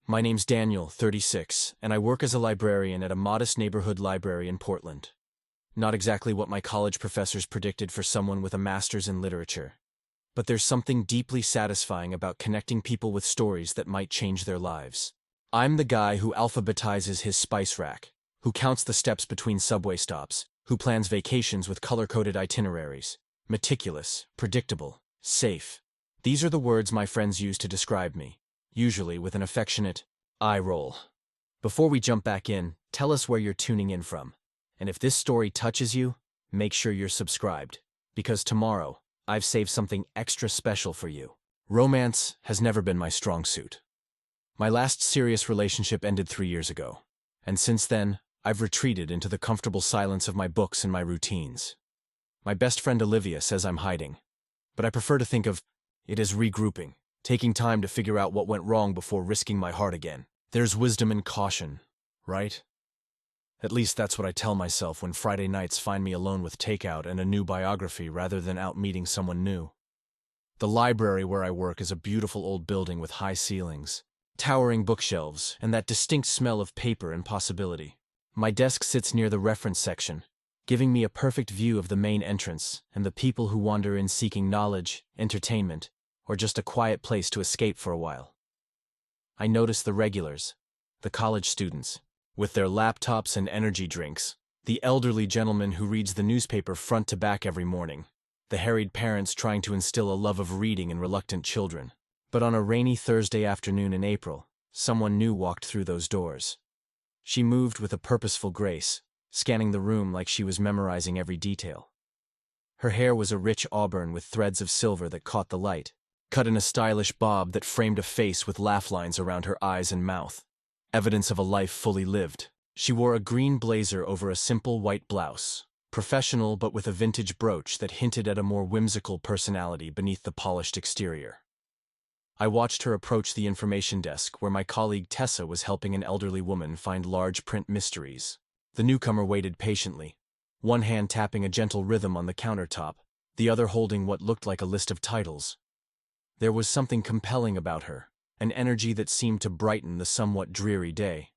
My name's Daniel, 36, and I work as a librarian at a modest neighborhood library in Portland. Not exactly what my college professors predicted for someone with a master's in literature. But there's something deeply satisfying about connecting people with stories that might change their lives. I'm the guy who alphabetizes his spice rack, who counts the steps between subway stops, who plans vacations with color-coded itineraries. Meticulous, predictable, safe. These are the words my friends use to describe me, usually with an affectionate eye roll. Before we jump back in, tell us where you're tuning in from. And if this story touches you, make sure you're subscribed, because tomorrow, I've saved something extra special for you. Romance has never been my strong suit. My last serious relationship ended 3 years ago, and since then, I've retreated into the comfortable silence of my books and my routines. My best friend Olivia says I'm hiding, but I prefer to think of it as regrouping, taking time to figure out what went wrong before risking my heart again. There's wisdom in caution, right? At least that's what I tell myself when Friday nights find me alone with takeout and a new biography rather than out meeting someone new. The library where I work is a beautiful old building with high ceilings, towering bookshelves, and that distinct smell of paper and possibility. My desk sits near the reference section, giving me a perfect view of the main entrance and the people who wander in seeking knowledge, entertainment, or just a quiet place to escape for a while. I notice the regulars, the college students, with their laptops and energy drinks, the elderly gentleman who reads the newspaper front to back every morning, the harried parents trying to instill a love of reading in reluctant children. But on a rainy Thursday afternoon in April, someone new walked through those doors. She moved with a purposeful grace, scanning the room like she was memorizing every detail. Her hair was a rich auburn with threads of silver that caught the light, cut in a stylish bob that framed a face with laugh lines around her eyes and mouth, evidence of a life fully lived. She wore a green blazer over a simple white blouse, professional but with a vintage brooch that hinted at a more whimsical personality beneath the polished exterior. I watched her approach the information desk where my colleague Tessa was helping an elderly woman find large print mysteries. The newcomer waited patiently, one hand tapping a gentle rhythm on the countertop, the other holding what looked like a list of titles. There was something compelling about her, an energy that seemed to brighten the somewhat dreary day.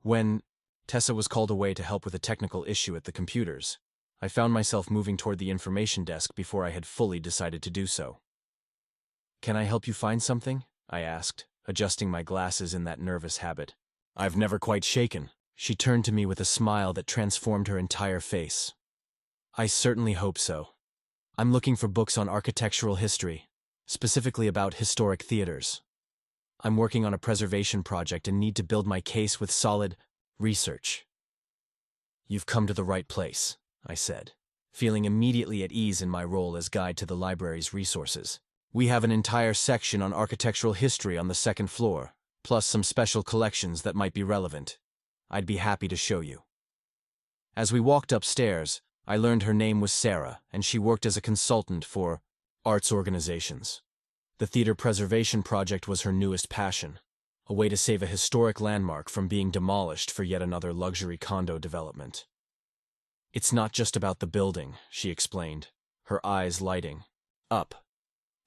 When Tessa was called away to help with a technical issue at the computers, I found myself moving toward the information desk before I had fully decided to do so. "Can I help you find something?" I asked, adjusting my glasses in that nervous habit. "I've never quite shaken." She turned to me with a smile that transformed her entire face. "I certainly hope so. I'm looking for books on architectural history, specifically about historic theaters. I'm working on a preservation project and need to build my case with solid research." "You've come to the right place," I said, feeling immediately at ease in my role as guide to the library's resources. "We have an entire section on architectural history on the second floor, plus some special collections that might be relevant. I'd be happy to show you." As we walked upstairs, I learned her name was Sarah, and she worked as a consultant for arts organizations. The theater preservation project was her newest passion, a way to save a historic landmark from being demolished for yet another luxury condo development. "It's not just about the building," she explained, her eyes lighting up.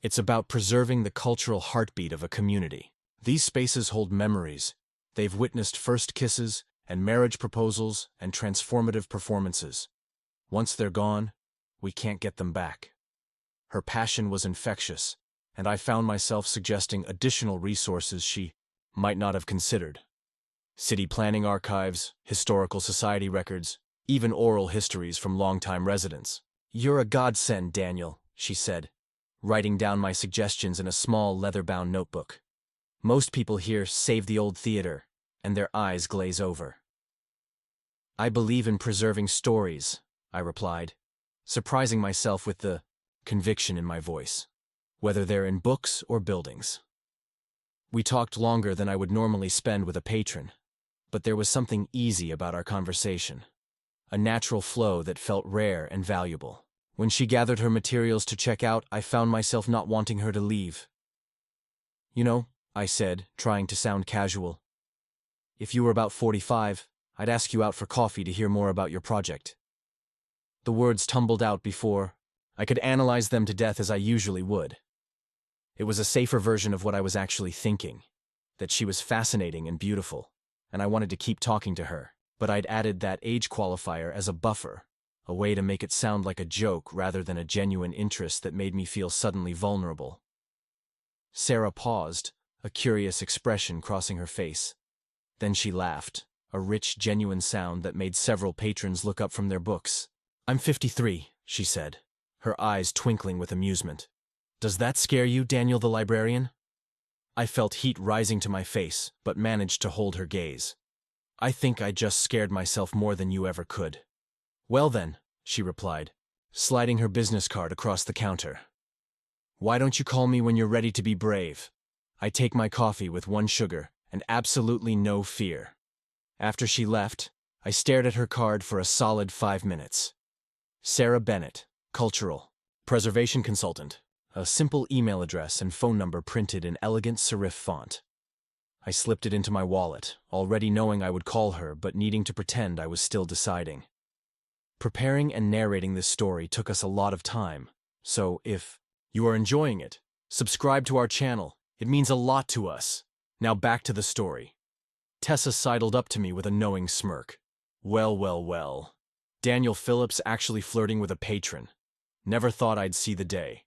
"It's about preserving the cultural heartbeat of a community. These spaces hold memories. They've witnessed first kisses and marriage proposals and transformative performances. Once they're gone, we can't get them back." Her passion was infectious, and I found myself suggesting additional resources she might not have considered. City planning archives, historical society records, even oral histories from longtime residents. "You're a godsend, Daniel," she said, writing down my suggestions in a small leather-bound notebook. "Most people here save the old theater, and their eyes glaze over." "I believe in preserving stories," I replied, surprising myself with the conviction in my voice, whether they're in books or buildings. We talked longer than I would normally spend with a patron, but there was something easy about our conversation, a natural flow that felt rare and valuable. When she gathered her materials to check out, I found myself not wanting her to leave. "You know," I said, trying to sound casual, "if you were about 45, I'd ask you out for coffee to hear more about your project." The words tumbled out before I could analyze them to death as I usually would. It was a safer version of what I was actually thinking, that she was fascinating and beautiful, and I wanted to keep talking to her, but I'd added that age qualifier as a buffer, a way to make it sound like a joke rather than a genuine interest that made me feel suddenly vulnerable. Sarah paused, a curious expression crossing her face. Then she laughed, a rich, genuine sound that made several patrons look up from their books. "I'm 53, she said, her eyes twinkling with amusement. "Does that scare you, Daniel the librarian?" I felt heat rising to my face, but managed to hold her gaze. "I think I just scared myself more than you ever could." "Well then," she replied, sliding her business card across the counter. "Why don't you call me when you're ready to be brave? I take my coffee with 1 sugar and absolutely no fear." After she left, I stared at her card for a solid 5 minutes. Sarah Bennett, cultural, preservation consultant, a simple email address and phone number printed in elegant serif font. I slipped it into my wallet, already knowing I would call her but needing to pretend I was still deciding. Preparing and narrating this story took us a lot of time, so if you are enjoying it, subscribe to our channel. It means a lot to us. Now back to the story. Tessa sidled up to me with a knowing smirk. Well, well, well. Daniel Phillips actually flirting with a patron. Never thought I'd see the day.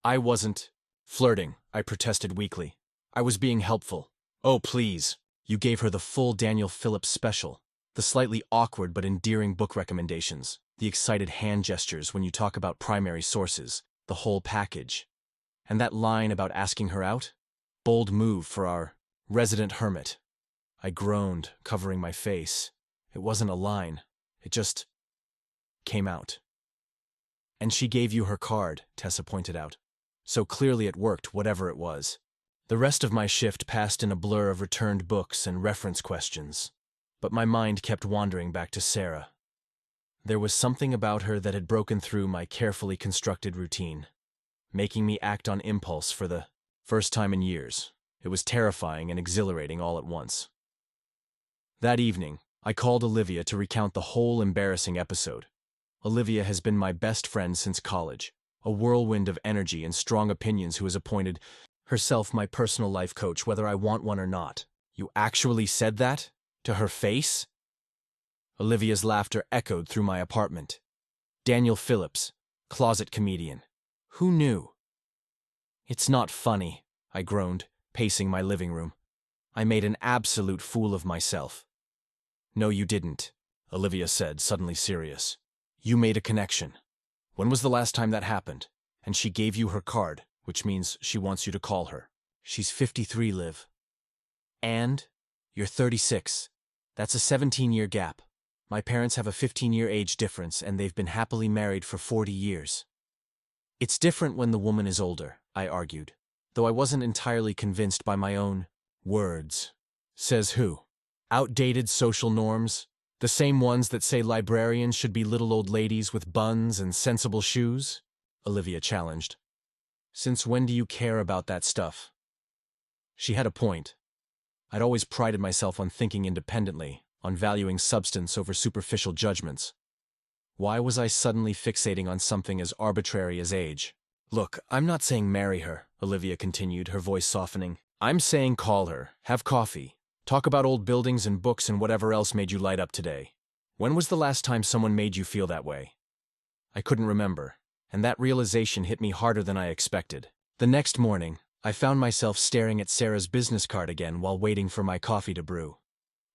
I wasn't flirting, I protested weakly. I was being helpful. Oh, please. You gave her the full Daniel Phillips special. The slightly awkward but endearing book recommendations, the excited hand gestures when you talk about primary sources, the whole package. And that line about asking her out? Bold move for our resident hermit. I groaned, covering my face. It wasn't a line. It just came out. "And she gave you her card," Tessa pointed out. "So clearly it worked, whatever it was." The rest of my shift passed in a blur of returned books and reference questions. But my mind kept wandering back to Sarah. There was something about her that had broken through my carefully constructed routine, making me act on impulse for the first time in years. It was terrifying and exhilarating all at once. That evening, I called Olivia to recount the whole embarrassing episode. Olivia has been my best friend since college, a whirlwind of energy and strong opinions who has appointed herself my personal life coach whether I want one or not. "You actually said that? To her face?" Olivia's laughter echoed through my apartment. Daniel Phillips, closet comedian. Who knew? "It's not funny," I groaned, pacing my living room. "I made an absolute fool of myself." "No, you didn't," Olivia said, suddenly serious. "You made a connection. When was the last time that happened? And she gave you her card, which means she wants you to call her." "She's 53, Liv." "And? You're 36. That's a 17-year gap. My parents have a 15-year age difference, and they've been happily married for 40 years. It's different when the woman is older," I argued, though I wasn't entirely convinced by my own words. "Says who? Outdated social norms? The same ones that say librarians should be little old ladies with buns and sensible shoes?" Olivia challenged. "Since when do you care about that stuff?" She had a point. I'd always prided myself on thinking independently, on valuing substance over superficial judgments. Why was I suddenly fixating on something as arbitrary as age? "Look, I'm not saying marry her," Olivia continued, her voice softening. "I'm saying call her, have coffee, talk about old buildings and books and whatever else made you light up today. When was the last time someone made you feel that way?" I couldn't remember, and that realization hit me harder than I expected. The next morning, I found myself staring at Sarah's business card again while waiting for my coffee to brew.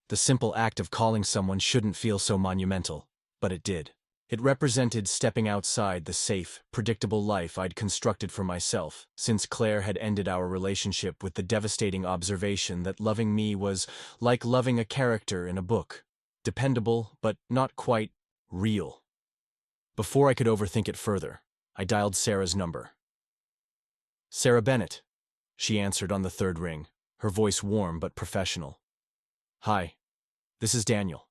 The simple act of calling someone shouldn't feel so monumental, but it did. It represented stepping outside the safe, predictable life I'd constructed for myself, since Claire had ended our relationship with the devastating observation that loving me was like loving a character in a book. Dependable, but not quite real. Before I could overthink it further, I dialed Sarah's number. "Sarah Bennett," she answered on the third ring, her voice warm but professional. "Hi, this is Daniel.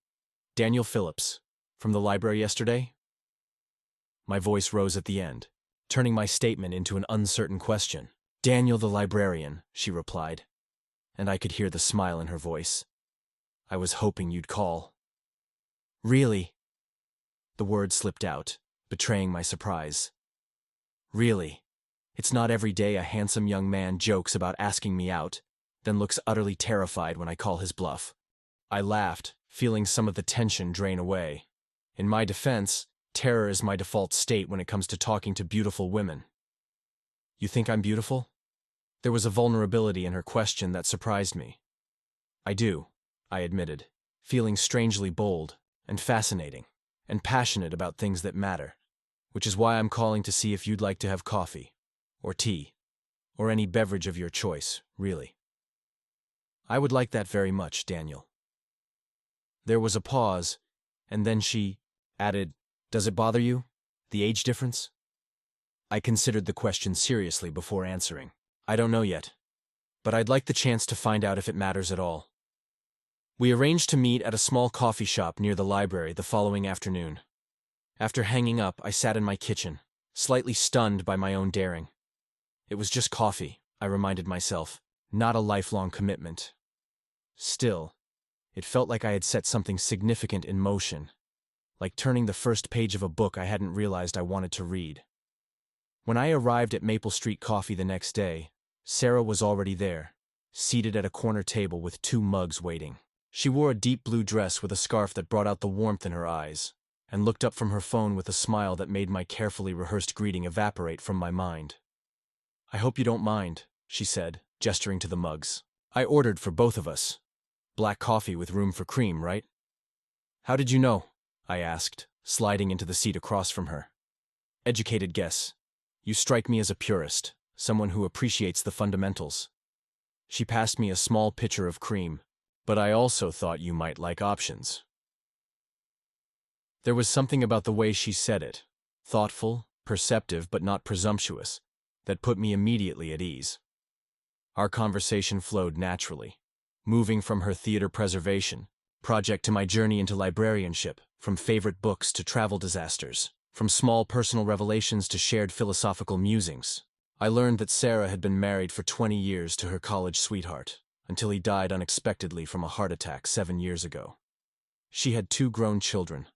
Daniel Phillips. From the library yesterday?" My voice rose at the end, turning my statement into an uncertain question. "Daniel the librarian," she replied, and I could hear the smile in her voice. "I was hoping you'd call." "Really?" The word slipped out, betraying my surprise. "Really? It's not every day a handsome young man jokes about asking me out. then looks utterly terrified when I call his bluff. I laughed, feeling some of the tension drain away. In my defense, terror is my default state when it comes to talking to beautiful women. You think I'm beautiful? There was a vulnerability in her question that surprised me. I do, I admitted, feeling strangely bold and fascinating and passionate about things that matter, which is why I'm calling to see if you'd like to have coffee, or tea, or any beverage of your choice, really. I would like that very much, Daniel. There was a pause, and then she added, Does it bother you, the age difference? I considered the question seriously before answering. I don't know yet, but I'd like the chance to find out if it matters at all. We arranged to meet at a small coffee shop near the library the following afternoon. After hanging up, I sat in my kitchen, slightly stunned by my own daring. It was just coffee, I reminded myself, not a lifelong commitment. Still, it felt like I had set something significant in motion, like turning the first page of a book I hadn't realized I wanted to read. When I arrived at Maple Street Coffee the next day, Sarah was already there, seated at a corner table with 2 mugs waiting. She wore a deep blue dress with a scarf that brought out the warmth in her eyes, and looked up from her phone with a smile that made my carefully rehearsed greeting evaporate from my mind. I hope you don't mind, she said, gesturing to the mugs. I ordered for both of us. Black coffee with room for cream, right? How did you know? I asked, sliding into the seat across from her. Educated guess. You strike me as a purist, someone who appreciates the fundamentals. She passed me a small pitcher of cream, but I also thought you might like options. There was something about the way she said it, thoughtful, perceptive but not presumptuous, that put me immediately at ease. Our conversation flowed naturally, moving from her theater preservation project to my journey into librarianship, from favorite books to travel disasters, from small personal revelations to shared philosophical musings. I learned that Sarah had been married for 20 years to her college sweetheart, until he died unexpectedly from a heart attack 7 years ago. She had 2 grown children,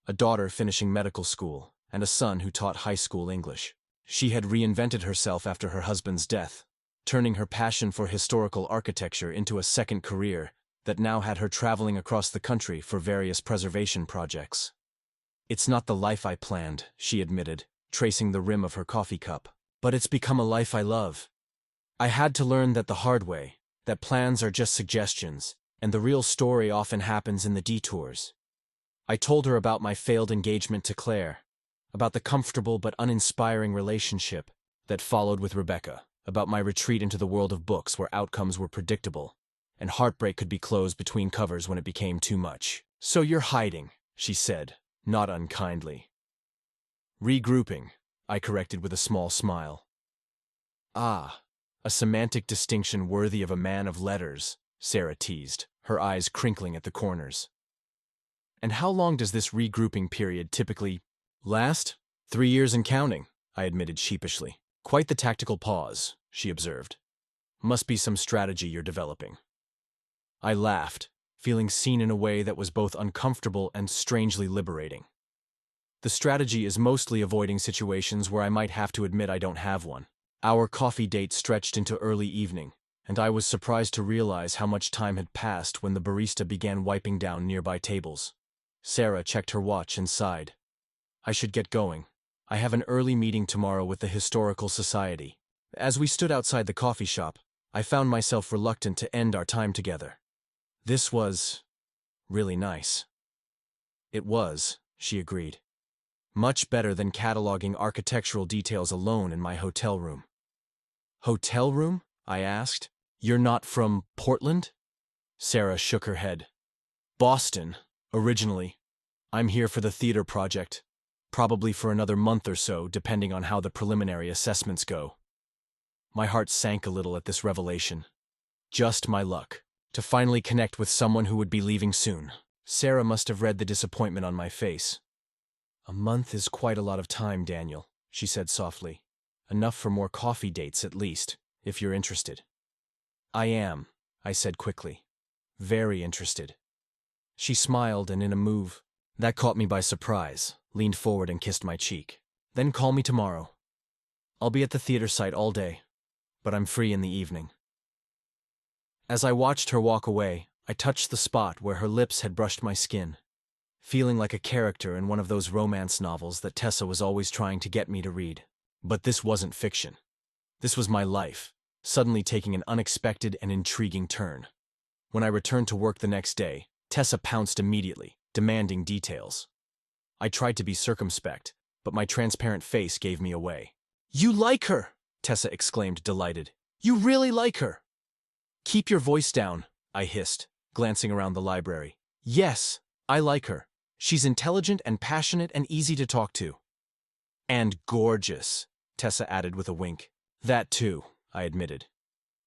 a daughter finishing medical school, and a son who taught high school English. She had reinvented herself after her husband's death, turning her passion for historical architecture into a second career that now had her traveling across the country for various preservation projects. It's not the life I planned, she admitted, tracing the rim of her coffee cup, but it's become a life I love. I had to learn that the hard way, that plans are just suggestions, and the real story often happens in the detours. I told her about my failed engagement to Claire, about the comfortable but uninspiring relationship that followed with Rebecca, about my retreat into the world of books where outcomes were predictable, and heartbreak could be closed between covers when it became too much. So you're hiding, she said, not unkindly. Regrouping, I corrected with a small smile. Ah, a semantic distinction worthy of a man of letters, Sarah teased, her eyes crinkling at the corners. And how long does this regrouping period typically last? 3 years and counting, I admitted sheepishly. Quite the tactical pause, she observed. Must be some strategy you're developing. I laughed, feeling seen in a way that was both uncomfortable and strangely liberating. The strategy is mostly avoiding situations where I might have to admit I don't have one. Our coffee date stretched into early evening, and I was surprised to realize how much time had passed when the barista began wiping down nearby tables. Sarah checked her watch and sighed. I should get going. I have an early meeting tomorrow with the Historical Society. As we stood outside the coffee shop, I found myself reluctant to end our time together. This was really nice. It was, she agreed. Much better than cataloging architectural details alone in my hotel room. Hotel room? I asked. You're not from Portland? Sarah shook her head. Boston, originally. I'm here for the theater project. Probably for another month or so, depending on how the preliminary assessments go. My heart sank a little at this revelation. Just my luck, to finally connect with someone who would be leaving soon. Sarah must have read the disappointment on my face. A month is quite a lot of time, Daniel, she said softly. Enough for more coffee dates, at least, if you're interested. I am, I said quickly. Very interested. She smiled and in a move that caught me by surprise, leaned forward and kissed my cheek. Then call me tomorrow. I'll be at the theater site all day, but I'm free in the evening. As I watched her walk away, I touched the spot where her lips had brushed my skin, feeling like a character in one of those romance novels that Tessa was always trying to get me to read. But this wasn't fiction. This was my life, suddenly taking an unexpected and intriguing turn. When I returned to work the next day, Tessa pounced immediately, demanding details. I tried to be circumspect, but my transparent face gave me away. "You like her!" Tessa exclaimed, delighted. "You really like her!" "Keep your voice down," I hissed, glancing around the library. "Yes, I like her. She's intelligent and passionate and easy to talk to." "And gorgeous," Tessa added with a wink. "That too," I admitted.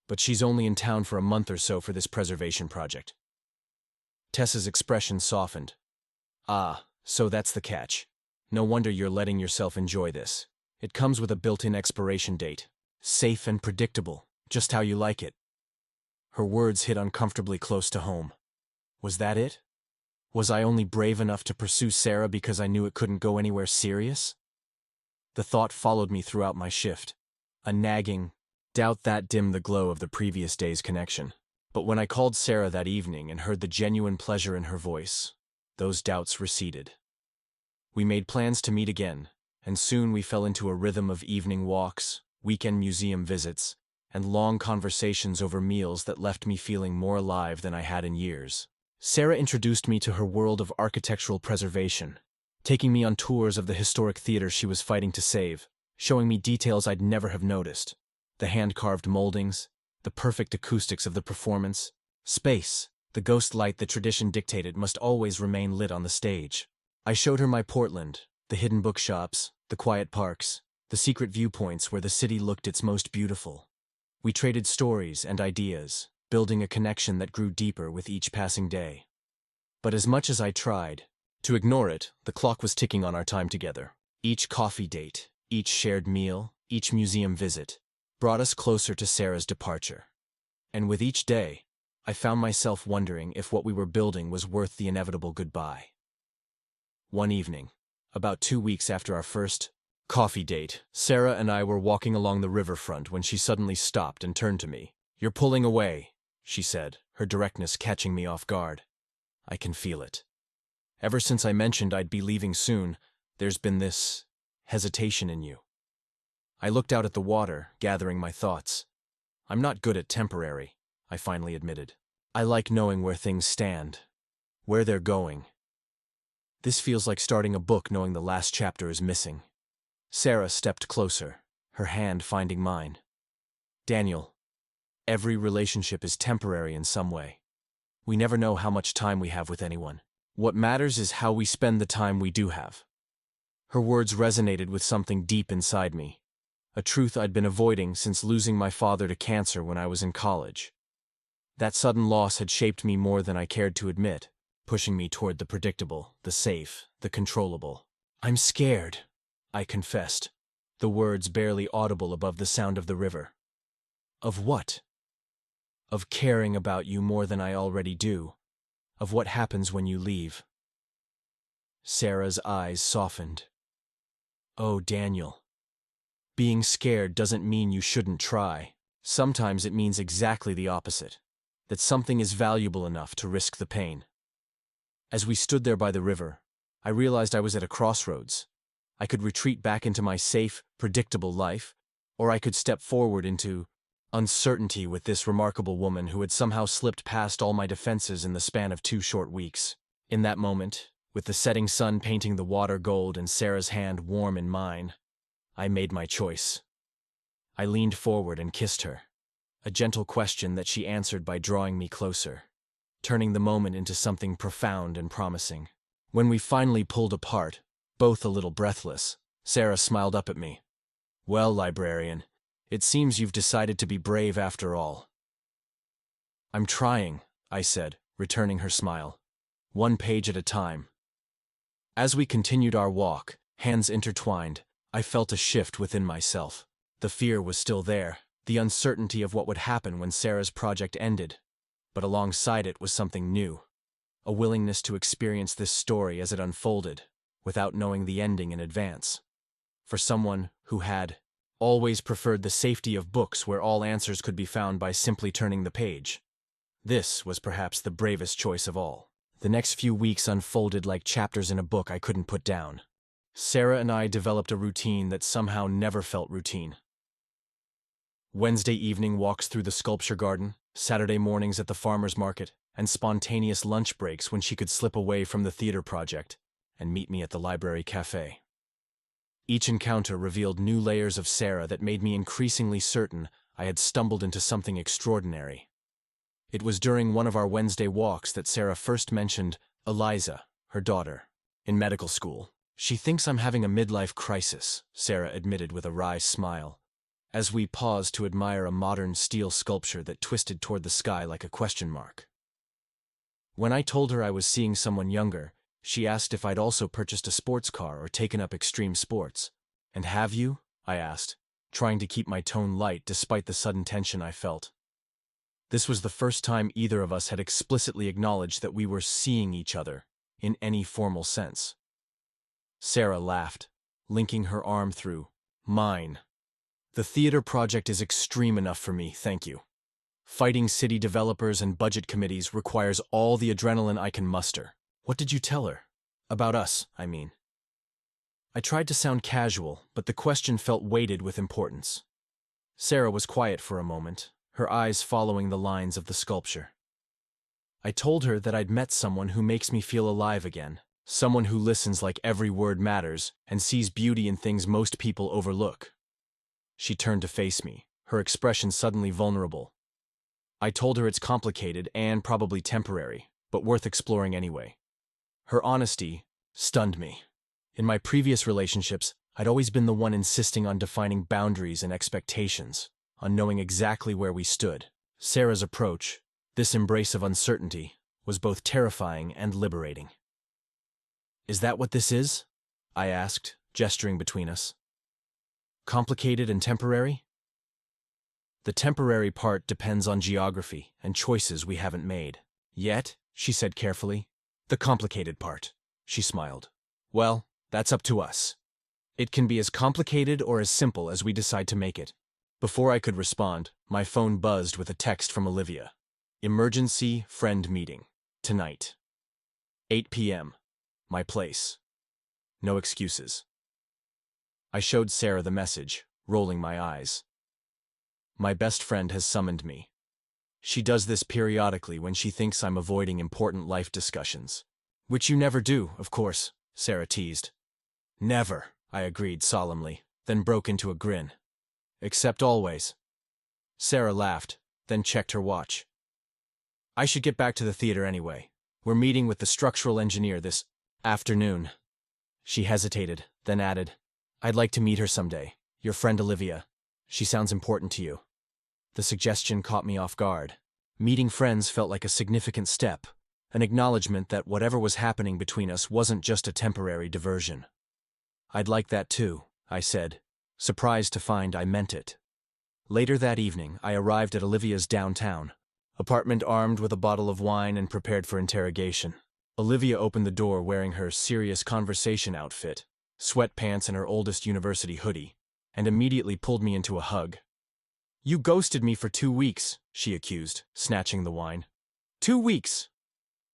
"But she's only in town for a month or so for this preservation project." Tessa's expression softened. "Ah, so that's the catch. No wonder you're letting yourself enjoy this. It comes with a built-in expiration date. Safe and predictable, just how you like it." Her words hit uncomfortably close to home. Was that it? Was I only brave enough to pursue Sarah because I knew it couldn't go anywhere serious? The thought followed me throughout my shift. A nagging doubt that dimmed the glow of the previous day's connection. But when I called Sarah that evening and heard the genuine pleasure in her voice, those doubts receded. We made plans to meet again, and soon we fell into a rhythm of evening walks, weekend museum visits, and long conversations over meals that left me feeling more alive than I had in years. Sarah introduced me to her world of architectural preservation, taking me on tours of the historic theater she was fighting to save, showing me details I'd never have noticed. The hand-carved moldings, the perfect acoustics of the performance, space, the ghost light that tradition dictated must always remain lit on the stage. I showed her my Portland, the hidden bookshops, the quiet parks, the secret viewpoints where the city looked its most beautiful. We traded stories and ideas, building a connection that grew deeper with each passing day. But as much as I tried to ignore it, the clock was ticking on our time together. Each coffee date, each shared meal, each museum visit brought us closer to Sarah's departure. And with each day, I found myself wondering if what we were building was worth the inevitable goodbye. One evening, about 2 weeks after our first coffee date, Sarah and I were walking along the riverfront when she suddenly stopped and turned to me. "You're pulling away," she said, her directness catching me off guard. "I can feel it. Ever since I mentioned I'd be leaving soon, there's been this hesitation in you." I looked out at the water, gathering my thoughts. "I'm not good at temporary," I finally admitted. "I like knowing where things stand, where they're going. This feels like starting a book knowing the last chapter is missing." Sarah stepped closer, her hand finding mine. "Daniel, every relationship is temporary in some way. We never know how much time we have with anyone. What matters is how we spend the time we do have." Her words resonated with something deep inside me, a truth I'd been avoiding since losing my father to cancer when I was in college. That sudden loss had shaped me more than I cared to admit, pushing me toward the predictable, the safe, the controllable. "I'm scared," I confessed, the words barely audible above the sound of the river. "Of what?" "Of caring about you more than I already do. Of what happens when you leave." Sarah's eyes softened. "Oh, Daniel. Being scared doesn't mean you shouldn't try. Sometimes it means exactly the opposite, that something is valuable enough to risk the pain." As we stood there by the river, I realized I was at a crossroads. I could retreat back into my safe, predictable life, or I could step forward into uncertainty with this remarkable woman who had somehow slipped past all my defenses in the span of 2 short weeks. In that moment, with the setting sun painting the water gold and Sarah's hand warm in mine, I made my choice. I leaned forward and kissed her, a gentle question that she answered by drawing me closer, turning the moment into something profound and promising. When we finally pulled apart, both a little breathless, Sarah smiled up at me. "Well, librarian, it seems you've decided to be brave after all." "I'm trying," I said, returning her smile. "One page at a time." As we continued our walk, hands intertwined, I felt a shift within myself. The fear was still there, the uncertainty of what would happen when Sarah's project ended. But alongside it was something new, a willingness to experience this story as it unfolded, without knowing the ending in advance. For someone who had always preferred the safety of books where all answers could be found by simply turning the page, This was perhaps the bravest choice of all. The next few weeks unfolded like chapters in a book I couldn't put down. Sarah and I developed a routine that somehow never felt routine. Wednesday evening walks through the sculpture garden, Saturday mornings at the farmer's market, and spontaneous lunch breaks when she could slip away from the theater project and meet me at the library cafe. Each encounter revealed new layers of Sarah that made me increasingly certain I had stumbled into something extraordinary. It was during one of our Wednesday walks that Sarah first mentioned Eliza, her daughter, in medical school. "She thinks I'm having a midlife crisis," Sarah admitted with a wry smile, as we paused to admire a modern steel sculpture that twisted toward the sky like a question mark. When I told her I was seeing someone younger, she asked if I'd also purchased a sports car or taken up extreme sports. "And have you?" I asked, trying to keep my tone light despite the sudden tension I felt. This was the first time either of us had explicitly acknowledged that we were seeing each other, in any formal sense. Sarah laughed, linking her arm through mine. "The theater project is extreme enough for me, thank you. Fighting city developers and budget committees requires all the adrenaline I can muster." "What did you tell her? About us, I mean." I tried to sound casual, but the question felt weighted with importance. Sarah was quiet for a moment, her eyes following the lines of the sculpture. "I told her that I'd met someone who makes me feel alive again, someone who listens like every word matters and sees beauty in things most people overlook." She turned to face me, her expression suddenly vulnerable. I told her it's complicated and probably temporary, but worth exploring anyway. Her honesty stunned me. In my previous relationships, I'd always been the one insisting on defining boundaries and expectations, on knowing exactly where we stood. Sarah's approach, this embrace of uncertainty, was both terrifying and liberating. "Is that what this is?" I asked, gesturing between us. "Complicated and temporary?" "The temporary part depends on geography and choices we haven't made. Yet," she said carefully. "The complicated part," she smiled. "Well, that's up to us. It can be as complicated or as simple as we decide to make it." Before I could respond, my phone buzzed with a text from Olivia. "Emergency friend meeting. Tonight. 8 p.m. My place. No excuses." I showed Sarah the message, rolling my eyes. "My best friend has summoned me. She does this periodically when she thinks I'm avoiding important life discussions." "Which you never do, of course," Sarah teased. "Never," I agreed solemnly, then broke into a grin. "Except always." Sarah laughed, then checked her watch. "I should get back to the theater anyway. We're meeting with the structural engineer this afternoon." She hesitated, then added, "I'd like to meet her someday. Your friend Olivia. She sounds important to you." The suggestion caught me off guard. Meeting friends felt like a significant step, an acknowledgement that whatever was happening between us wasn't just a temporary diversion. "I'd like that too," I said, surprised to find I meant it. Later that evening, I arrived at Olivia's downtown apartment armed with a bottle of wine and prepared for interrogation. Olivia opened the door wearing her serious conversation outfit, sweatpants and her oldest university hoodie, and immediately pulled me into a hug. "You ghosted me for 2 weeks," she accused, snatching the wine. 2 weeks!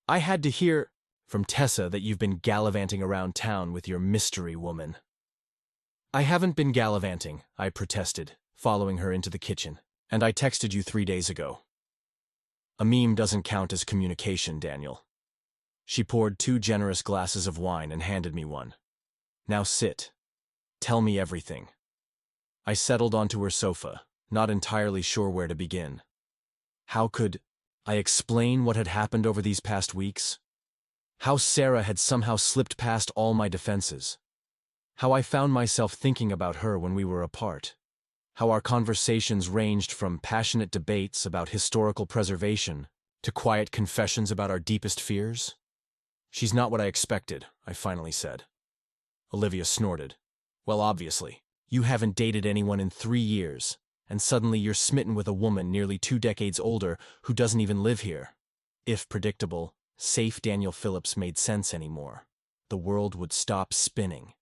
I had to hear from Tessa that you've been gallivanting around town with your mystery woman." "I haven't been gallivanting," I protested, following her into the kitchen. "And I texted you 3 days ago." "A meme doesn't count as communication, Daniel." She poured 2 generous glasses of wine and handed me one. "Now sit. Tell me everything." I settled onto her sofa, not entirely sure where to begin. How could I explain what had happened over these past weeks? How Sarah had somehow slipped past all my defenses. How I found myself thinking about her when we were apart. How our conversations ranged from passionate debates about historical preservation to quiet confessions about our deepest fears. "She's not what I expected," I finally said. Olivia snorted. "Well, obviously. You haven't dated anyone in 3 years, and suddenly you're smitten with a woman nearly 2 decades older who doesn't even live here." If predictable, safe Daniel Phillips made sense anymore, the world would stop spinning.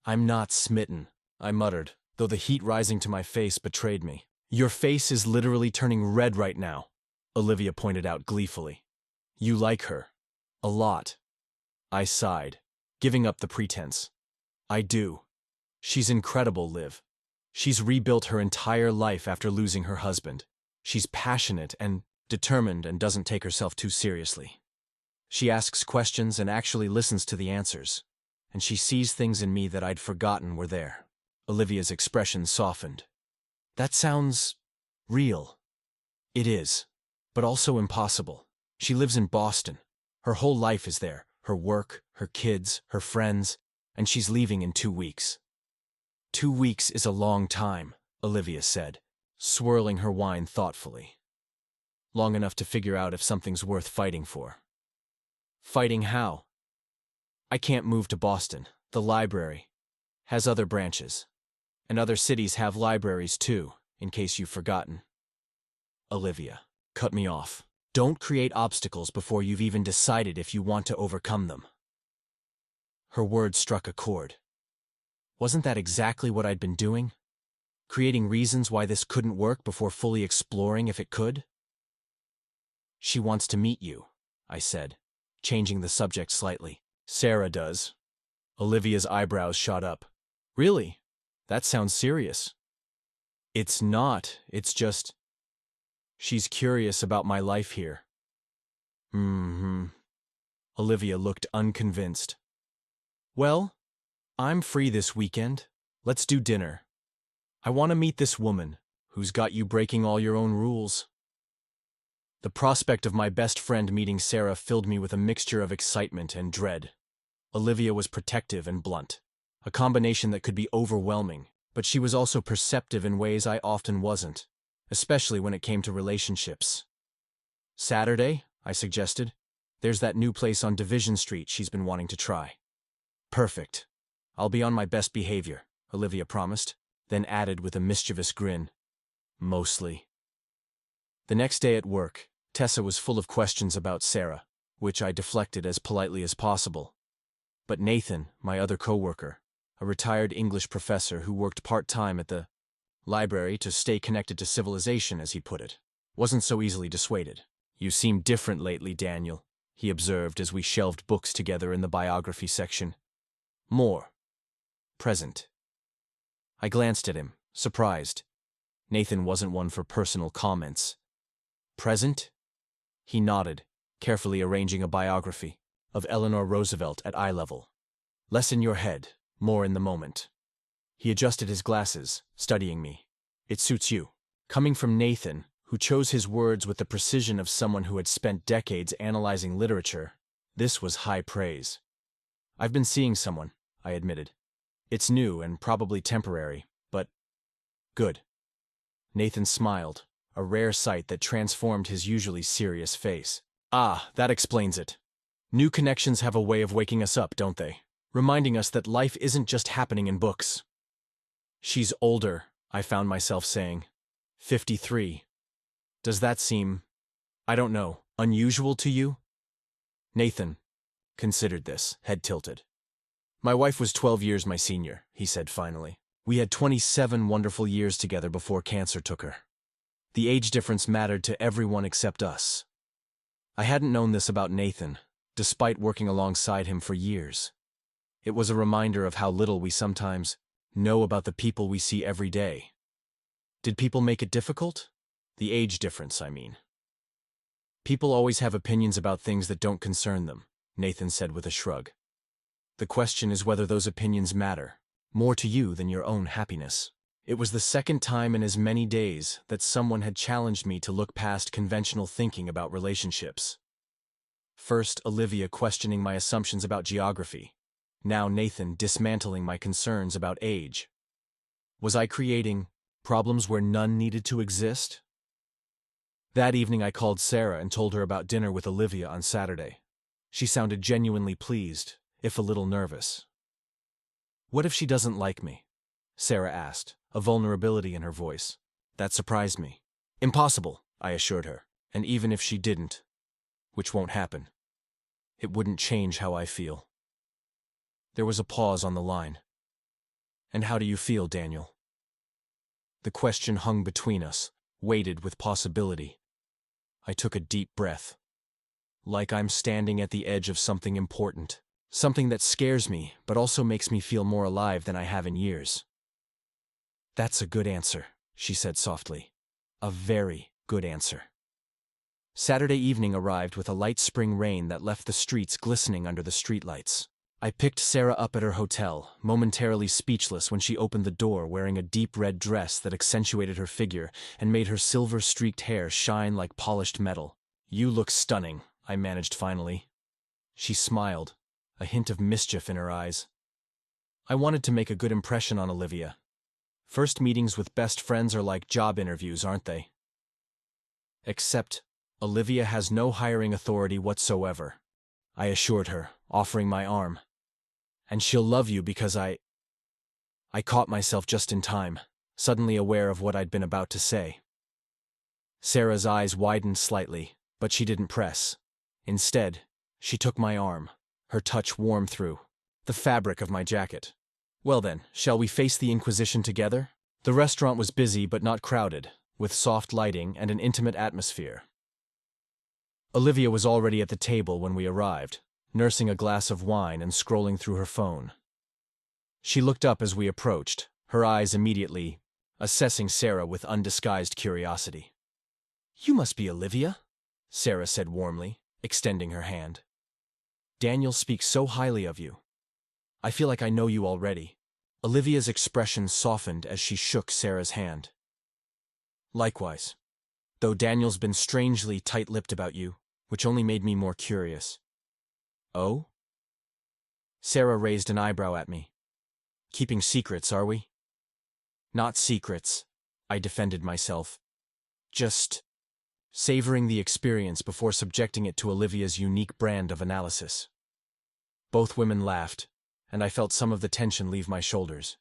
"I'm not smitten," I muttered, though the heat rising to my face betrayed me. "Your face is literally turning red right now." Olivia pointed out gleefully. You like her. A lot. I sighed, giving up the pretense. I do. She's incredible, Liv. She's rebuilt her entire life after losing her husband. She's passionate and determined and doesn't take herself too seriously. She asks questions and actually listens to the answers. And she sees things in me that I'd forgotten were there. Olivia's expression softened. That sounds real. It is, but also impossible. She lives in Boston. Her whole life is there. Her work, her kids, her friends, and she's leaving in 2 weeks. 2 weeks is a long time, Olivia said, swirling her wine thoughtfully. Long enough to figure out if something's worth fighting for. Fighting how? I can't move to Boston. The library has other branches. And other cities have libraries too, in case you've forgotten. Olivia, cut me off. Don't create obstacles before you've even decided if you want to overcome them. Her words struck a chord. Wasn't that exactly what I'd been doing? Creating reasons why this couldn't work before fully exploring if it could? She wants to meet you, I said, changing the subject slightly. Sarah does. Olivia's eyebrows shot up. Really? That sounds serious. It's not, it's just… She's curious about my life here. Olivia looked unconvinced. Well, I'm free this weekend. Let's do dinner. I want to meet this woman who's got you breaking all your own rules. The prospect of my best friend meeting Sarah filled me with a mixture of excitement and dread. Olivia was protective and blunt, a combination that could be overwhelming, but she was also perceptive in ways I often wasn't, especially when it came to relationships. Saturday, I suggested. There's that new place on Division Street she's been wanting to try. Perfect. I'll be on my best behavior, Olivia promised, then added with a mischievous grin. Mostly. The next day at work, Tessa was full of questions about Sarah, which I deflected as politely as possible. But Nathan, my other coworker, a retired English professor who worked part-time at the library to stay connected to civilization, as he put it, wasn't so easily dissuaded. You seem different lately, Daniel, he observed as we shelved books together in the biography section. More. Present. I glanced at him, surprised. Nathan wasn't one for personal comments. Present? He nodded, carefully arranging a biography of Eleanor Roosevelt at eye level. Less in your head, more in the moment. He adjusted his glasses, studying me. It suits you. Coming from Nathan, who chose his words with the precision of someone who had spent decades analyzing literature, this was high praise. I've been seeing someone, I admitted. It's new and probably temporary, but good. Nathan smiled, a rare sight that transformed his usually serious face. Ah, that explains it. New connections have a way of waking us up, don't they? Reminding us that life isn't just happening in books. She's older, I found myself saying. 53. Does that seem, I don't know, unusual to you? Nathan considered this, head tilted. My wife was 12 years my senior, he said finally. We had 27 wonderful years together before cancer took her. The age difference mattered to everyone except us. I hadn't known this about Nathan, despite working alongside him for years. It was a reminder of how little we sometimes know about the people we see every day. Did people make it difficult? The age difference, I mean. People always have opinions about things that don't concern them, Nathan said with a shrug. The question is whether those opinions matter, more to you than your own happiness. It was the second time in as many days that someone had challenged me to look past conventional thinking about relationships. First, Olivia questioning my assumptions about geography. Now Nathan dismantling my concerns about age. Was I creating problems where none needed to exist? That evening I called Sarah and told her about dinner with Olivia on Saturday. She sounded genuinely pleased, if a little nervous. What if she doesn't like me? Sarah asked, a vulnerability in her voice. That surprised me. Impossible, I assured her, and even if she didn't, which won't happen, it wouldn't change how I feel. There was a pause on the line. And how do you feel, Daniel? The question hung between us, weighted with possibility. I took a deep breath. Like I'm standing at the edge of something important. Something that scares me, but also makes me feel more alive than I have in years. That's a good answer, she said softly. A very good answer. Saturday evening arrived with a light spring rain that left the streets glistening under the streetlights. I picked Sarah up at her hotel, momentarily speechless when she opened the door wearing a deep red dress that accentuated her figure and made her silver-streaked hair shine like polished metal. You look stunning, I managed finally. She smiled, a hint of mischief in her eyes. I wanted to make a good impression on Olivia. First meetings with best friends are like job interviews, aren't they? Except, Olivia has no hiring authority whatsoever, I assured her, offering my arm. And she'll love you because I caught myself just in time, suddenly aware of what I'd been about to say. Sarah's eyes widened slightly, but she didn't press. Instead, she took my arm, her touch warm through the fabric of my jacket. Well then, shall we face the Inquisition together? The restaurant was busy but not crowded, with soft lighting and an intimate atmosphere. Olivia was already at the table when we arrived, nursing a glass of wine and scrolling through her phone. She looked up as we approached, her eyes immediately assessing Sarah with undisguised curiosity. You must be Olivia, Sarah said warmly, extending her hand. Daniel speaks so highly of you. I feel like I know you already. Olivia's expression softened as she shook Sarah's hand. Likewise, though Daniel's been strangely tight-lipped about you, which only made me more curious. Oh? Sarah raised an eyebrow at me. Keeping secrets, are we? Not secrets, I defended myself. Just savoring the experience before subjecting it to Olivia's unique brand of analysis. Both women laughed, and I felt some of the tension leave my shoulders.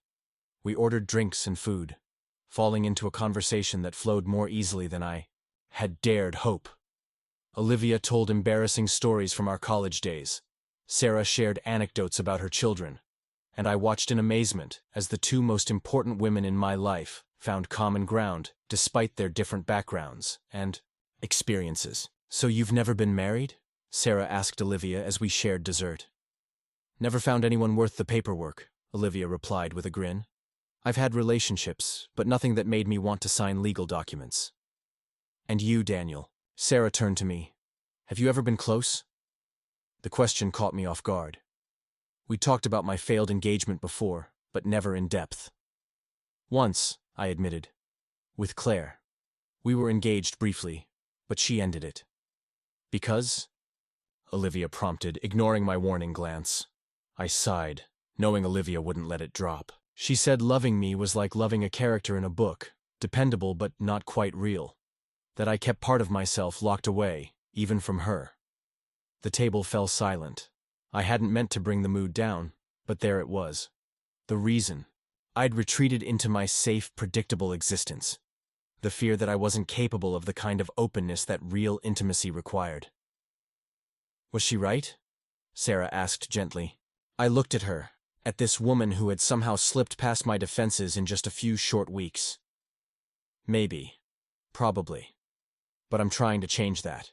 We ordered drinks and food, falling into a conversation that flowed more easily than I had dared hope. Olivia told embarrassing stories from our college days. Sarah shared anecdotes about her children, and I watched in amazement as the two most important women in my life found common ground despite their different backgrounds and experiences. So you've never been married? Sarah asked Olivia as we shared dessert. Never found anyone worth the paperwork, Olivia replied with a grin. I've had relationships, but nothing that made me want to sign legal documents. And you, Daniel? Sarah turned to me. Have you ever been close? The question caught me off guard. We talked about my failed engagement before, but never in depth. Once, I admitted. With Claire. We were engaged briefly, but she ended it. Because? Olivia prompted, ignoring my warning glance. I sighed, knowing Olivia wouldn't let it drop. She said loving me was like loving a character in a book, dependable but not quite real. That I kept part of myself locked away, even from her. The table fell silent. I hadn't meant to bring the mood down, but there it was. The reason. I'd retreated into my safe, predictable existence. The fear that I wasn't capable of the kind of openness that real intimacy required. Was she right? Sarah asked gently. I looked at her, at this woman who had somehow slipped past my defenses in just a few short weeks. Maybe. Probably. But I'm trying to change that.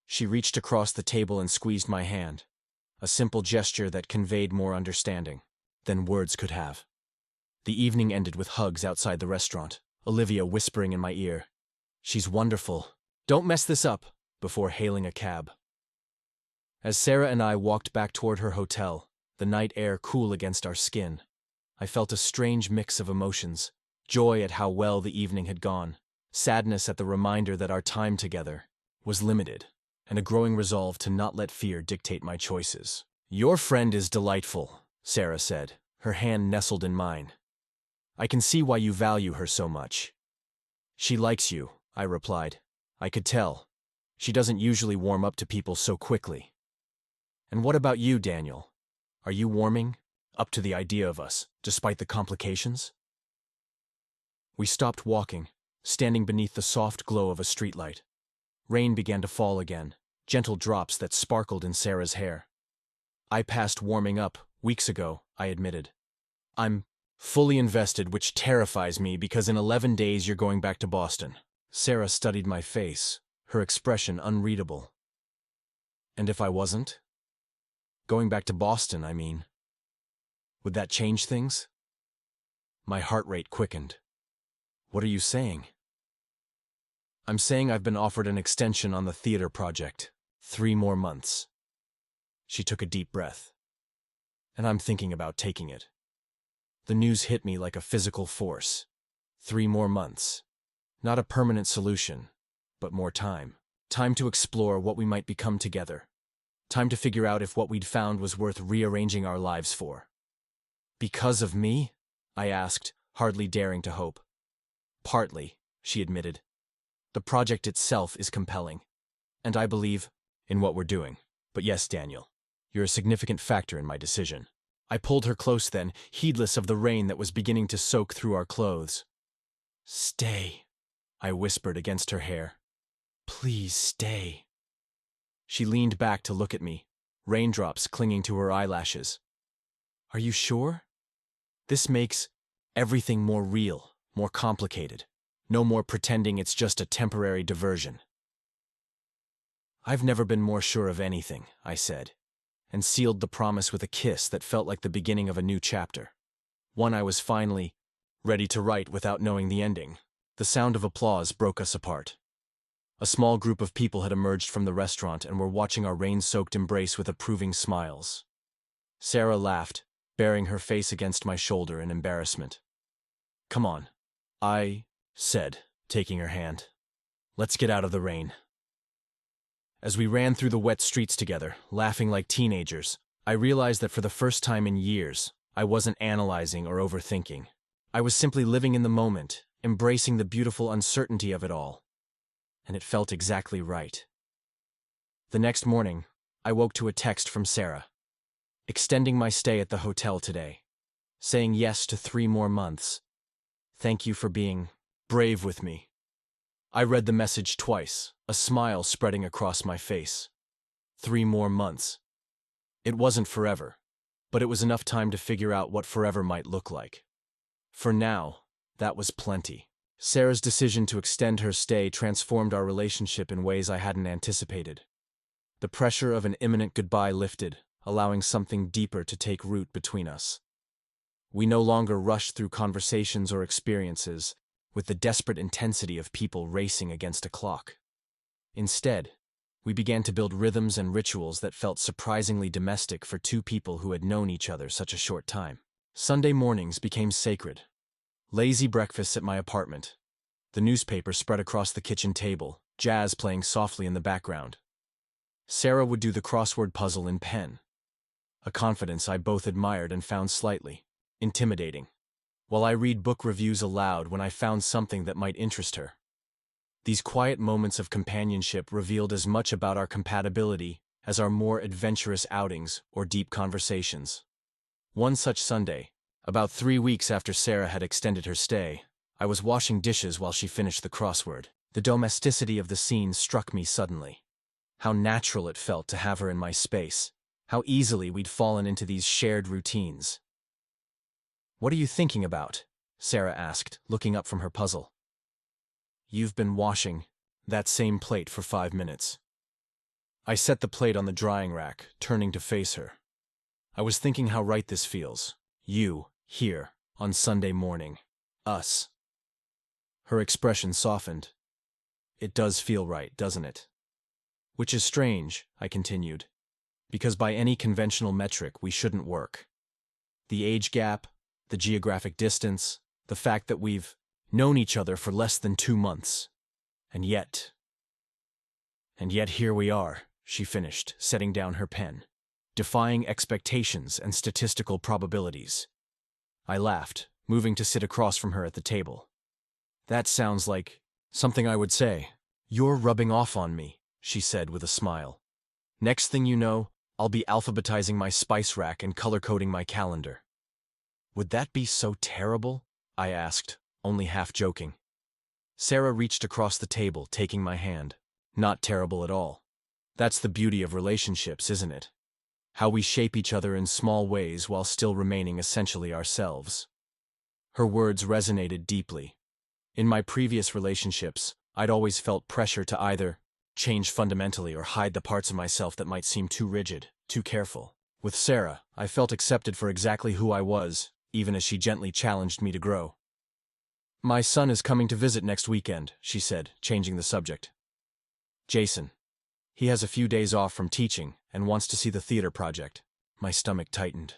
She reached across the table and squeezed my hand, a simple gesture that conveyed more understanding than words could have. The evening ended with hugs outside the restaurant, Olivia whispering in my ear, "She's wonderful. Don't mess this up," before hailing a cab. As Sarah and I walked back toward her hotel, the night air cool against our skin, I felt a strange mix of emotions, joy at how well the evening had gone, sadness at the reminder that our time together was limited, and a growing resolve to not let fear dictate my choices. Your friend is delightful, Sarah said, her hand nestled in mine. I can see why you value her so much. She likes you, I replied. I could tell. She doesn't usually warm up to people so quickly. And what about you, Daniel? Are you warming up to the idea of us, despite the complications? We stopped walking, standing beneath the soft glow of a streetlight. Rain began to fall again, gentle drops that sparkled in Sarah's hair. I passed warming up weeks ago, I admitted. I'm fully invested, which terrifies me because in 11 days you're going back to Boston. Sarah studied my face, her expression unreadable. And if I wasn't? Going back to Boston, I mean. Would that change things? My heart rate quickened. What are you saying? I'm saying I've been offered an extension on the theater project. 3 more months. She took a deep breath. And I'm thinking about taking it. The news hit me like a physical force. 3 more months. Not a permanent solution, but more time. Time to explore what we might become together. Time to figure out if what we'd found was worth rearranging our lives for. Because of me? I asked, hardly daring to hope. Partly, she admitted. The project itself is compelling, and I believe in what we're doing. But yes, Daniel, you're a significant factor in my decision. I pulled her close then, heedless of the rain that was beginning to soak through our clothes. Stay, I whispered against her hair. Please stay. She leaned back to look at me, raindrops clinging to her eyelashes. Are you sure? This makes everything more real, more complicated. No more pretending it's just a temporary diversion. I've never been more sure of anything, I said, and sealed the promise with a kiss that felt like the beginning of a new chapter. One I was finally ready to write without knowing the ending. The sound of applause broke us apart. A small group of people had emerged from the restaurant and were watching our rain-soaked embrace with approving smiles. Sarah laughed, burying her face against my shoulder in embarrassment. Come on, I said, taking her hand. Let's get out of the rain. As we ran through the wet streets together, laughing like teenagers, I realized that for the first time in years, I wasn't analyzing or overthinking. I was simply living in the moment, embracing the beautiful uncertainty of it all. And it felt exactly right. The next morning, I woke to a text from Sarah, extending my stay at the hotel today, saying yes to 3 more months. Thank you for being brave with me. I read the message twice, a smile spreading across my face. 3 more months. It wasn't forever, but it was enough time to figure out what forever might look like. For now, that was plenty. Sarah's decision to extend her stay transformed our relationship in ways I hadn't anticipated. The pressure of an imminent goodbye lifted, allowing something deeper to take root between us. We no longer rushed through conversations or experiences with the desperate intensity of people racing against a clock. Instead, we began to build rhythms and rituals that felt surprisingly domestic for 2 people who had known each other such a short time. Sunday mornings became sacred. Lazy breakfasts at my apartment. The newspaper spread across the kitchen table, jazz playing softly in the background. Sarah would do the crossword puzzle in pen, a confidence I both admired and found slightly intimidating, while I read book reviews aloud when I found something that might interest her. These quiet moments of companionship revealed as much about our compatibility as our more adventurous outings or deep conversations. One such Sunday, about 3 weeks after Sarah had extended her stay, I was washing dishes while she finished the crossword. The domesticity of the scene struck me suddenly. How natural it felt to have her in my space. How easily we'd fallen into these shared routines. What are you thinking about? Sarah asked, looking up from her puzzle. You've been washing that same plate for 5 minutes. I set the plate on the drying rack, turning to face her. I was thinking how right this feels. You, here, on Sunday morning. Us. Her expression softened. It does feel right, doesn't it? Which is strange, I continued, because by any conventional metric we shouldn't work. The age gap, the geographic distance, the fact that we've known each other for less than 2 months. And yet here we are, she finished, setting down her pen, defying expectations and statistical probabilities. I laughed, moving to sit across from her at the table. That sounds like something I would say. You're rubbing off on me, she said with a smile. Next thing you know, I'll be alphabetizing my spice rack and color-coding my calendar. Would that be so terrible? I asked, only half joking. Sarah reached across the table, taking my hand. Not terrible at all. That's the beauty of relationships, isn't it? How we shape each other in small ways while still remaining essentially ourselves. Her words resonated deeply. In my previous relationships, I'd always felt pressure to either change fundamentally or hide the parts of myself that might seem too rigid, too careful. With Sarah, I felt accepted for exactly who I was, even as she gently challenged me to grow. "My son is coming to visit next weekend," she said, changing the subject. "Jason. He has a few days off from teaching and wants to see the theater project." My stomach tightened.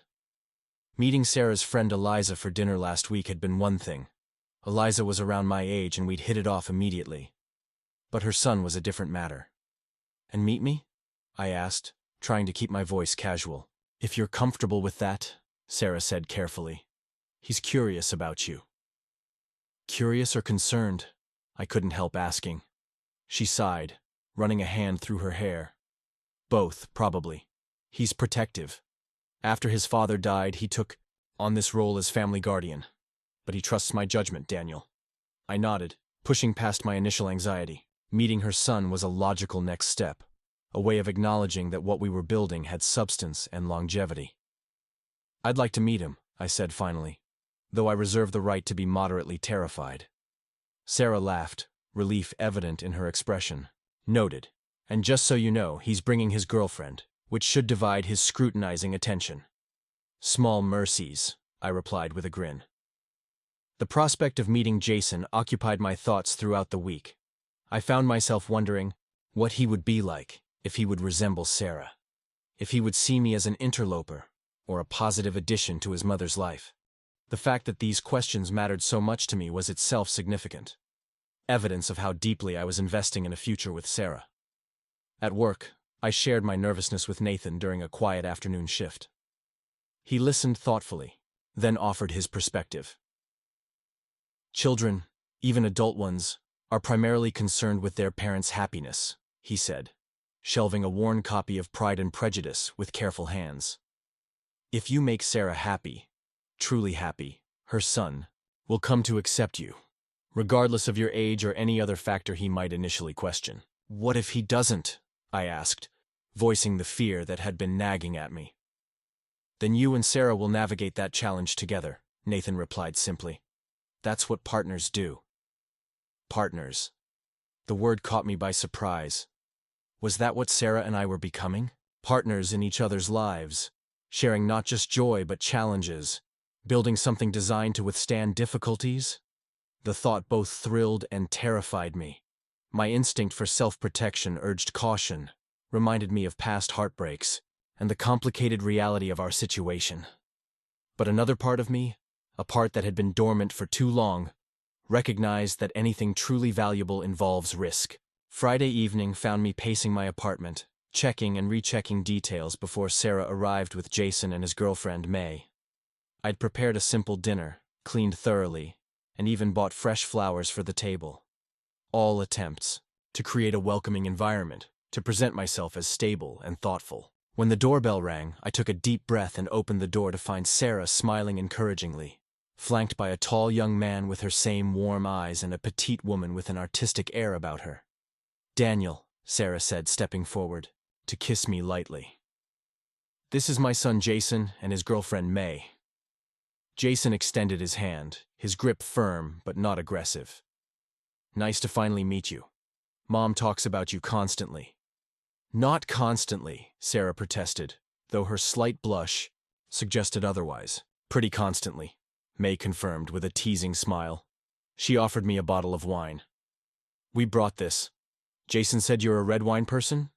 Meeting Sarah's friend Eliza for dinner last week had been one thing. Eliza was around my age and we'd hit it off immediately. But her son was a different matter. "And meet me?" I asked, trying to keep my voice casual. "If you're comfortable with that," Sarah said carefully. "He's curious about you." Curious or concerned? I couldn't help asking. She sighed, running a hand through her hair. "Both, probably. He's protective. After his father died, he took on this role as family guardian. But he trusts my judgment, Daniel." I nodded, pushing past my initial anxiety. Meeting her son was a logical next step, a way of acknowledging that what we were building had substance and longevity. "I'd like to meet him," I said finally, though I reserved the right to be moderately terrified. Sarah laughed, relief evident in her expression. "Noted. And just so you know, he's bringing his girlfriend, which should divide his scrutinizing attention." "Small mercies," I replied with a grin. The prospect of meeting Jason occupied my thoughts throughout the week. I found myself wondering what he would be like, if he would resemble Sarah, if he would see me as an interloper, or a positive addition to his mother's life. The fact that these questions mattered so much to me was itself significant. Evidence of how deeply I was investing in a future with Sarah. At work, I shared my nervousness with Nathan during a quiet afternoon shift. He listened thoughtfully, then offered his perspective. "Children, even adult ones, are primarily concerned with their parents' happiness," he said, shelving a worn copy of Pride and Prejudice with careful hands. "If you make Sarah happy, truly happy, her son will come to accept you, regardless of your age or any other factor he might initially question." "What if he doesn't?" I asked, voicing the fear that had been nagging at me. "Then you and Sarah will navigate that challenge together," Nathan replied simply. "That's what partners do." Partners. The word caught me by surprise. Was that what Sarah and I were becoming? Partners in each other's lives, sharing not just joy but challenges, building something designed to withstand difficulties? The thought both thrilled and terrified me. My instinct for self-protection urged caution, reminded me of past heartbreaks, and the complicated reality of our situation. But another part of me, a part that had been dormant for too long, recognized that anything truly valuable involves risk. Friday evening found me pacing my apartment, checking and rechecking details before Sarah arrived with Jason and his girlfriend May. I'd prepared a simple dinner, cleaned thoroughly, and even bought fresh flowers for the table. All attempts to create a welcoming environment, to present myself as stable and thoughtful. When the doorbell rang, I took a deep breath and opened the door to find Sarah smiling encouragingly, flanked by a tall young man with her same warm eyes and a petite woman with an artistic air about her. "Daniel," Sarah said, stepping forward, to kiss me lightly. "This is my son Jason and his girlfriend May." Jason extended his hand, his grip firm but not aggressive. "Nice to finally meet you. Mom talks about you constantly." "Not constantly," Sarah protested, though her slight blush suggested otherwise. "Pretty constantly," May confirmed with a teasing smile. She offered me a bottle of wine. "We brought this. Jason said you're a red wine person?"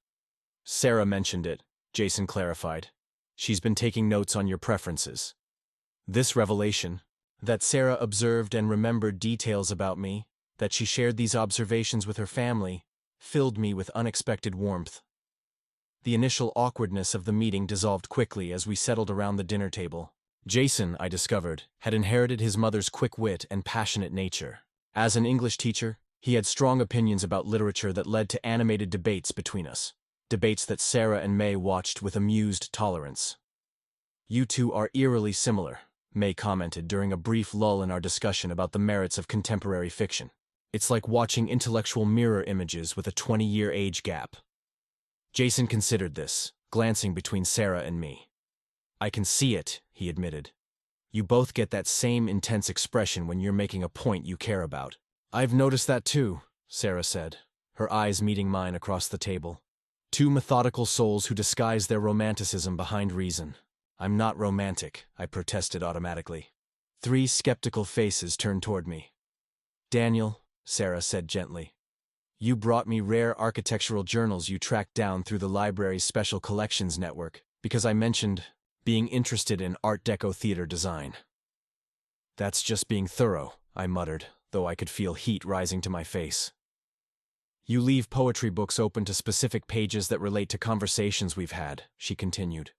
"Sarah mentioned it," Jason clarified. "She's been taking notes on your preferences." This revelation, that Sarah observed and remembered details about me, that she shared these observations with her family, filled me with unexpected warmth. The initial awkwardness of the meeting dissolved quickly as we settled around the dinner table. Jason, I discovered, had inherited his mother's quick wit and passionate nature. As an English teacher, he had strong opinions about literature that led to animated debates between us, debates that Sarah and May watched with amused tolerance. "You two are eerily similar," May commented during a brief lull in our discussion about the merits of contemporary fiction. "It's like watching intellectual mirror images with a 20-year age gap." Jason considered this, glancing between Sarah and me. "I can see it," he admitted. "You both get that same intense expression when you're making a point you care about." "I've noticed that too," Sarah said, her eyes meeting mine across the table. Two methodical souls who disguise their romanticism behind reason. I'm not romantic, I protested automatically. Three skeptical faces turned toward me. Daniel, Sarah said gently, you brought me rare architectural journals you tracked down through the library's special collections network because I mentioned being interested in Art Deco theater design. That's just being thorough, I muttered, though I could feel heat rising to my face. You leave poetry books open to specific pages that relate to conversations we've had, she continued.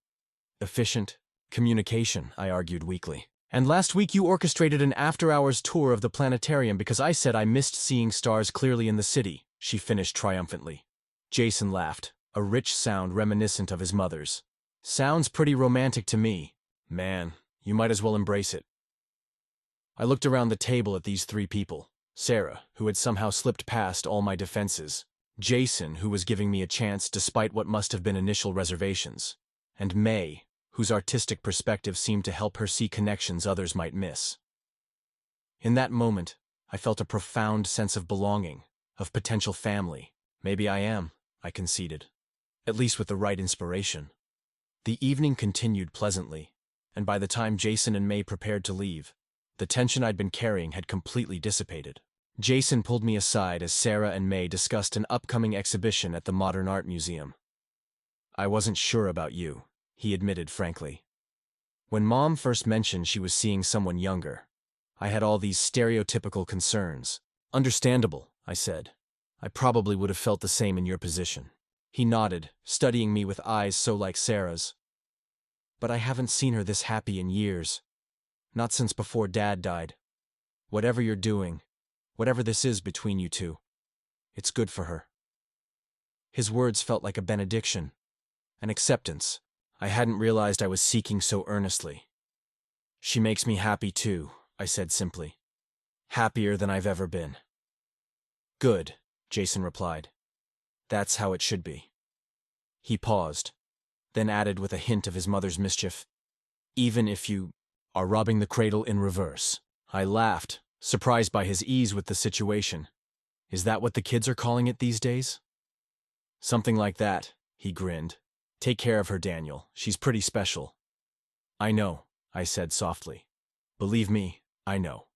Efficient communication, I argued weakly. And last week you orchestrated an after-hours tour of the planetarium because I said I missed seeing stars clearly in the city, she finished triumphantly. Jason laughed, a rich sound reminiscent of his mother's. Sounds pretty romantic to me. Man, you might as well embrace it. I looked around the table at these three people. Sarah, who had somehow slipped past all my defenses. Jason, who was giving me a chance despite what must have been initial reservations. And May, whose artistic perspective seemed to help her see connections others might miss. In that moment, I felt a profound sense of belonging, of potential family. Maybe I am, I conceded. At least with the right inspiration. The evening continued pleasantly, and by the time Jason and May prepared to leave, the tension I'd been carrying had completely dissipated. Jason pulled me aside as Sarah and May discussed an upcoming exhibition at the Modern Art Museum. I wasn't sure about you, he admitted frankly. When Mom first mentioned she was seeing someone younger, I had all these stereotypical concerns. Understandable, I said. I probably would have felt the same in your position. He nodded, studying me with eyes so like Sarah's. But I haven't seen her this happy in years. Not since before Dad died. Whatever you're doing, whatever this is between you two, it's good for her. His words felt like a benediction, an acceptance I hadn't realized I was seeking so earnestly. She makes me happy too, I said simply. Happier than I've ever been. Good, Jason replied. That's how it should be. He paused, then added with a hint of his mother's mischief, even if you are robbing the cradle in reverse. I laughed, surprised by his ease with the situation. Is that what the kids are calling it these days? Something like that, he grinned. Take care of her, Daniel. She's pretty special. I know, I said softly. Believe me, I know.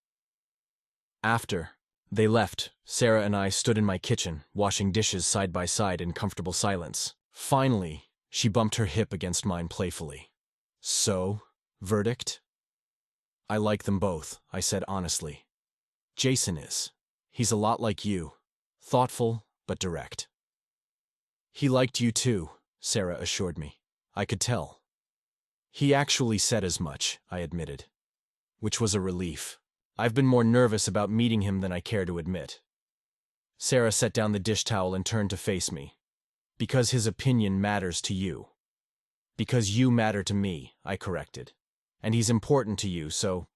After they left, Sarah and I stood in my kitchen, washing dishes side by side in comfortable silence. Finally, she bumped her hip against mine playfully. So, verdict? I like them both, I said honestly. Jason is. He's a lot like you. Thoughtful, but direct. He liked you too, Sarah assured me. I could tell. He actually said as much, I admitted. Which was a relief. I've been more nervous about meeting him than I care to admit. Sarah set down the dish towel and turned to face me. Because his opinion matters to you. Because you matter to me, I corrected. And he's important to you, so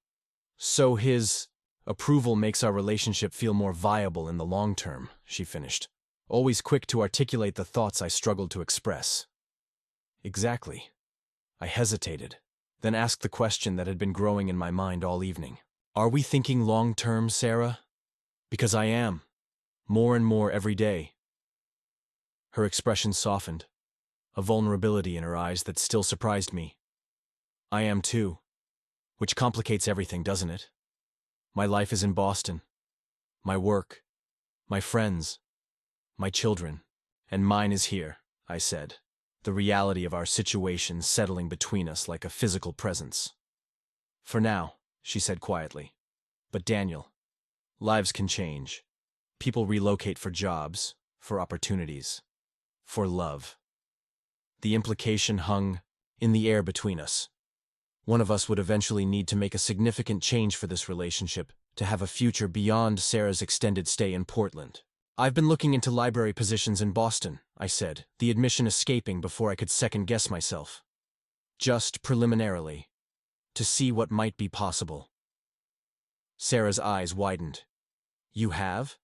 his approval makes our relationship feel more viable in the long term, she finished, always quick to articulate the thoughts I struggled to express. Exactly. I hesitated, then asked the question that had been growing in my mind all evening. Are we thinking long-term, Sarah? Because I am. More and more every day. Her expression softened, a vulnerability in her eyes that still surprised me. I am too. Which complicates everything, doesn't it? My life is in Boston. My work. My friends. My children. And mine is here, I said, the reality of our situation settling between us like a physical presence. For now, she said quietly. But Daniel, lives can change. People relocate for jobs, for opportunities, for love. The implication hung in the air between us. One of us would eventually need to make a significant change for this relationship to have a future beyond Sarah's extended stay in Portland. I've been looking into library positions in Boston, I said, the admission escaping before I could second-guess myself. Just preliminarily, to see what might be possible. Sarah's eyes widened. You have?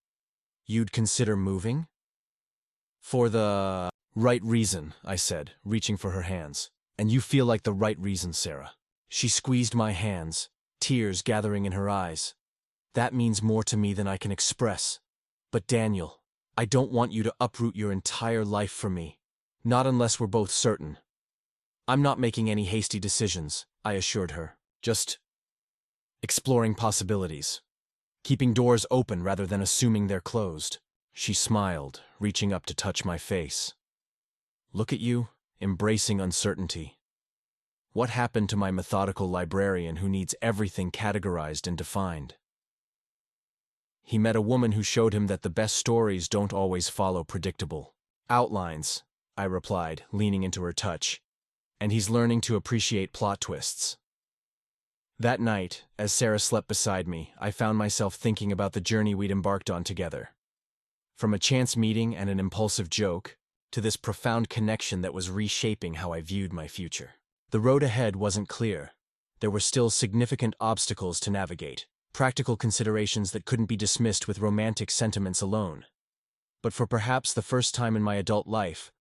You'd consider moving? For the right reason, I said, reaching for her hands. And you feel like the right reason, Sarah. She squeezed my hands, tears gathering in her eyes. That means more to me than I can express. But Daniel, I don't want you to uproot your entire life for me. Not unless we're both certain. I'm not making any hasty decisions, I assured her. Just exploring possibilities. Keeping doors open rather than assuming they're closed. She smiled, reaching up to touch my face. Look at you, embracing uncertainty. What happened to my methodical librarian who needs everything categorized and defined? He met a woman who showed him that the best stories don't always follow predictable outlines, I replied, leaning into her touch. And he's learning to appreciate plot twists. That night, as Sarah slept beside me, I found myself thinking about the journey we'd embarked on together. From a chance meeting and an impulsive joke, to this profound connection that was reshaping how I viewed my future. The road ahead wasn't clear. There were still significant obstacles to navigate, practical considerations that couldn't be dismissed with romantic sentiments alone. But for perhaps the first time in my adult life,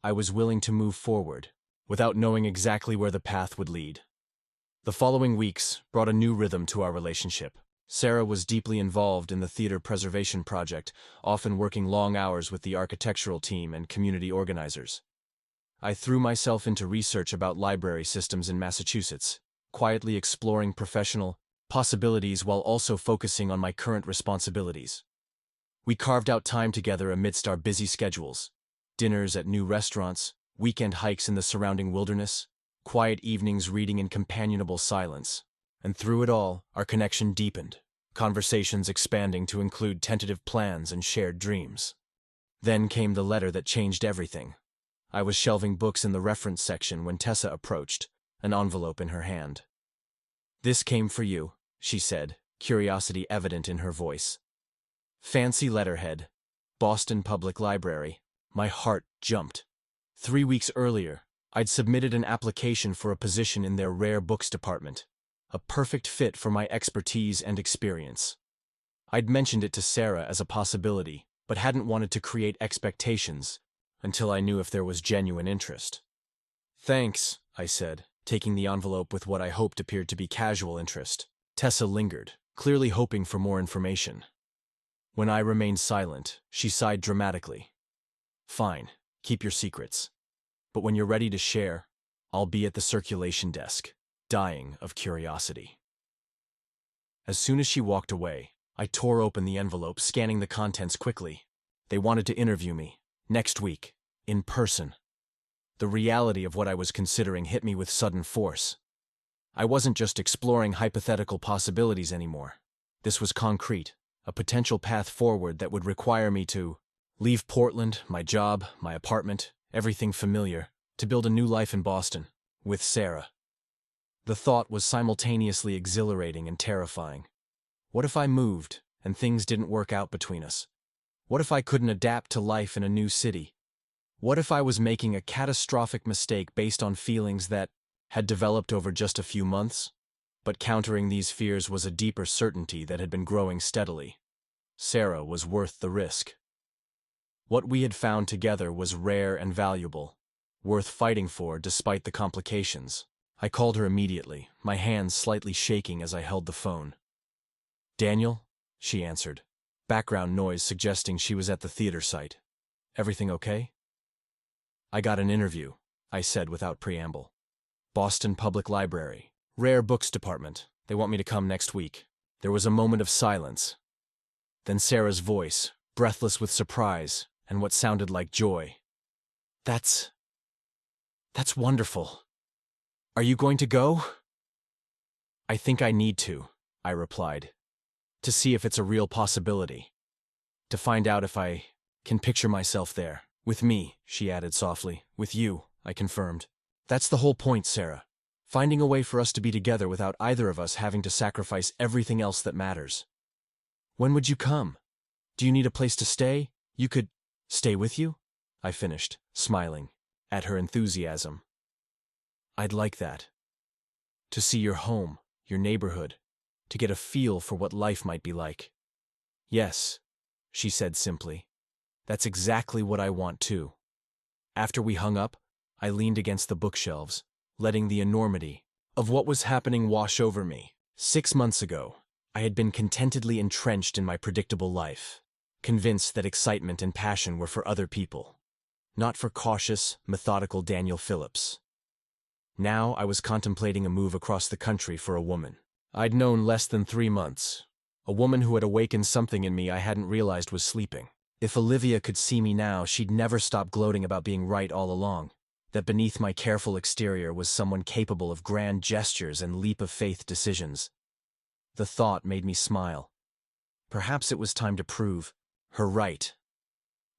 I was willing to move forward, without knowing exactly where the path would lead. The following weeks brought a new rhythm to our relationship. Sarah was deeply involved in the theater preservation project, often working long hours with the architectural team and community organizers. I threw myself into research about library systems in Massachusetts, quietly exploring professional possibilities while also focusing on my current responsibilities. We carved out time together amidst our busy schedules, dinners at new restaurants, weekend hikes in the surrounding wilderness, quiet evenings reading in companionable silence. And through it all, our connection deepened, conversations expanding to include tentative plans and shared dreams. Then came the letter that changed everything. I was shelving books in the reference section when Tessa approached, an envelope in her hand. "This came for you," she said, curiosity evident in her voice. Fancy letterhead, Boston Public Library. My heart jumped. 3 weeks earlier, I'd submitted an application for a position in their rare books department, a perfect fit for my expertise and experience. I'd mentioned it to Sarah as a possibility, but hadn't wanted to create expectations until I knew if there was genuine interest. "Thanks," I said, taking the envelope with what I hoped appeared to be casual interest. Tessa lingered, clearly hoping for more information. When I remained silent, she sighed dramatically. "Fine, keep your secrets. But when you're ready to share, I'll be at the circulation desk, dying of curiosity." As soon as she walked away, I tore open the envelope, scanning the contents quickly. They wanted to interview me, next week, in person. The reality of what I was considering hit me with sudden force. I wasn't just exploring hypothetical possibilities anymore. This was concrete, a potential path forward that would require me to leave Portland, my job, my apartment, everything familiar, to build a new life in Boston, with Sarah. The thought was simultaneously exhilarating and terrifying. What if I moved, and things didn't work out between us? What if I couldn't adapt to life in a new city? What if I was making a catastrophic mistake based on feelings that had developed over just a few months? But countering these fears was a deeper certainty that had been growing steadily. Sarah was worth the risk. What we had found together was rare and valuable, worth fighting for despite the complications. I called her immediately, my hands slightly shaking as I held the phone. "Daniel?" she answered, background noise suggesting she was at the theater site. "Everything okay?" "I got an interview," I said without preamble. "Boston Public Library, Rare Books Department. They want me to come next week." There was a moment of silence. Then Sarah's voice, breathless with surprise and what sounded like joy. That's wonderful. Are you going to go?" "I think I need to," I replied, "to see if it's a real possibility. To find out if I can picture myself there. With me," she added softly. "With you," I confirmed. "That's the whole point, Sarah. Finding a way for us to be together without either of us having to sacrifice everything else that matters." "When would you come? Do you need a place to stay? You could stay with you?" I finished, smiling at her enthusiasm. "I'd like that. To see your home, your neighborhood, to get a feel for what life might be like." "Yes," she said simply. "That's exactly what I want too." After we hung up, I leaned against the bookshelves, letting the enormity of what was happening wash over me. 6 months ago, I had been contentedly entrenched in my predictable life. convinced that excitement and passion were for other people, not for cautious, methodical Daniel Phillips. Now I was contemplating a move across the country for a woman I'd known less than 3 months, a woman who had awakened something in me I hadn't realized was sleeping. If Olivia could see me now, she'd never stop gloating about being right all along, that beneath my careful exterior was someone capable of grand gestures and leap-of-faith decisions. The thought made me smile. Perhaps it was time to prove her right.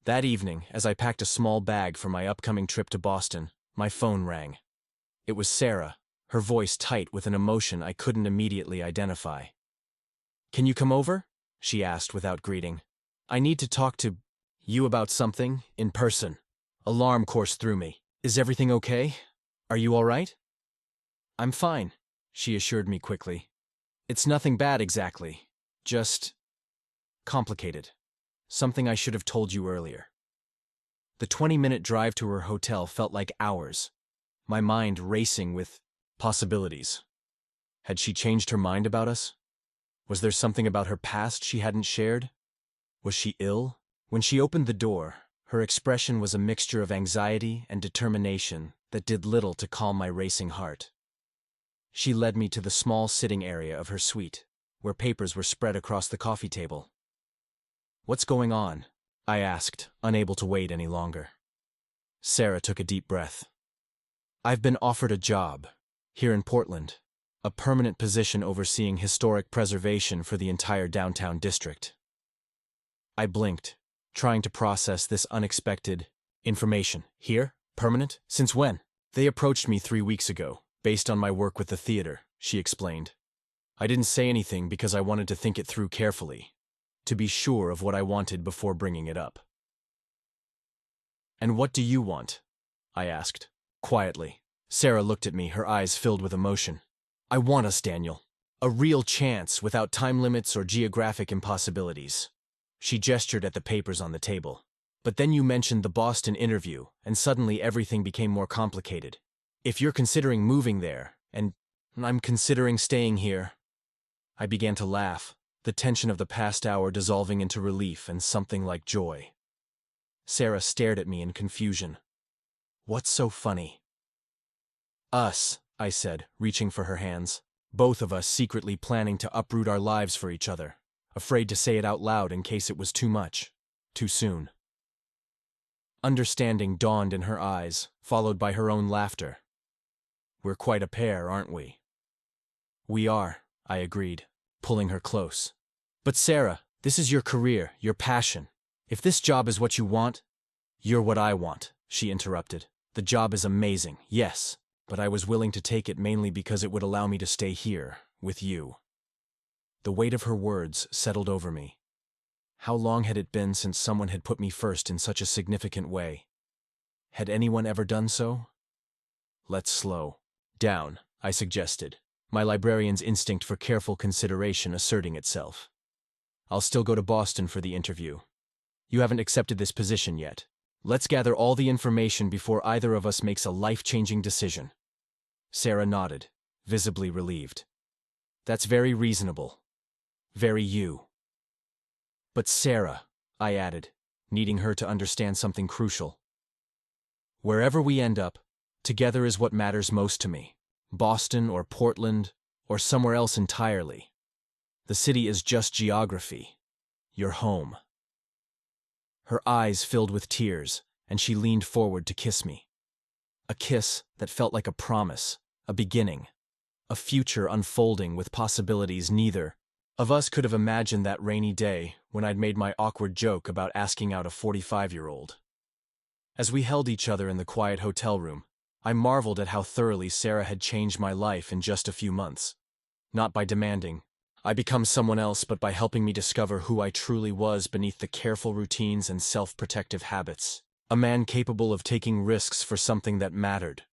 That evening, as I packed a small bag for my upcoming trip to Boston, my phone rang. It was Sarah, her voice tight with an emotion I couldn't immediately identify. "Can you come over?" she asked without greeting. "I need to talk to you about something, in person." Alarm coursed through me. "Is everything okay? Are you all right?" "I'm fine," she assured me quickly. "It's nothing bad exactly. Just complicated. Something I should have told you earlier." The 20-minute drive to her hotel felt like hours, my mind racing with possibilities. Had she changed her mind about us? Was there something about her past she hadn't shared? Was she ill? When she opened the door, her expression was a mixture of anxiety and determination that did little to calm my racing heart. She led me to the small sitting area of her suite, where papers were spread across the coffee table. "What's going on?" I asked, unable to wait any longer. Sarah took a deep breath. "I've been offered a job, here in Portland, a permanent position overseeing historic preservation for the entire downtown district." I blinked, trying to process this unexpected information. "Here? Permanent? Since when?" "They approached me 3 weeks ago, based on my work with the theater," she explained. "I didn't say anything because I wanted to think it through carefully, to be sure of what I wanted before bringing it up." "And what do you want?" I asked, quietly. Sarah looked at me, her eyes filled with emotion. "I want us, Daniel. A real chance without time limits or geographic impossibilities." She gestured at the papers on the table. "But then you mentioned the Boston interview, and suddenly everything became more complicated. If you're considering moving there, and I'm considering staying here." I began to laugh, the tension of the past hour dissolving into relief and something like joy. Sarah stared at me in confusion. "What's so funny?" "Us," I said, reaching for her hands. "Both of us secretly planning to uproot our lives for each other, afraid to say it out loud in case it was too much, too soon." Understanding dawned in her eyes, followed by her own laughter. "We're quite a pair, aren't we?" "We are," I agreed, pulling her close. "But Sarah, this is your career, your passion. If this job is what you want—" "You're what I want," she interrupted. "The job is amazing, yes, but I was willing to take it mainly because it would allow me to stay here, with you." The weight of her words settled over me. How long had it been since someone had put me first in such a significant way? Had anyone ever done so? "Let's slow down," I suggested, my librarian's instinct for careful consideration asserting itself. "I'll still go to Boston for the interview. You haven't accepted this position yet. Let's gather all the information before either of us makes a life-changing decision." Sarah nodded, visibly relieved. "That's very reasonable. Very you." "But Sarah," I added, needing her to understand something crucial. "Wherever we end up, together is what matters most to me. Boston or Portland or somewhere else entirely. The city is just geography. Your home." Her eyes filled with tears, and she leaned forward to kiss me. A kiss that felt like a promise, a beginning, a future unfolding with possibilities neither of us could have imagined that rainy day when I'd made my awkward joke about asking out a 45-year-old. As we held each other in the quiet hotel room, I marveled at how thoroughly Sarah had changed my life in just a few months. Not by demanding I become someone else, but by helping me discover who I truly was beneath the careful routines and self-protective habits. A man capable of taking risks for something that mattered.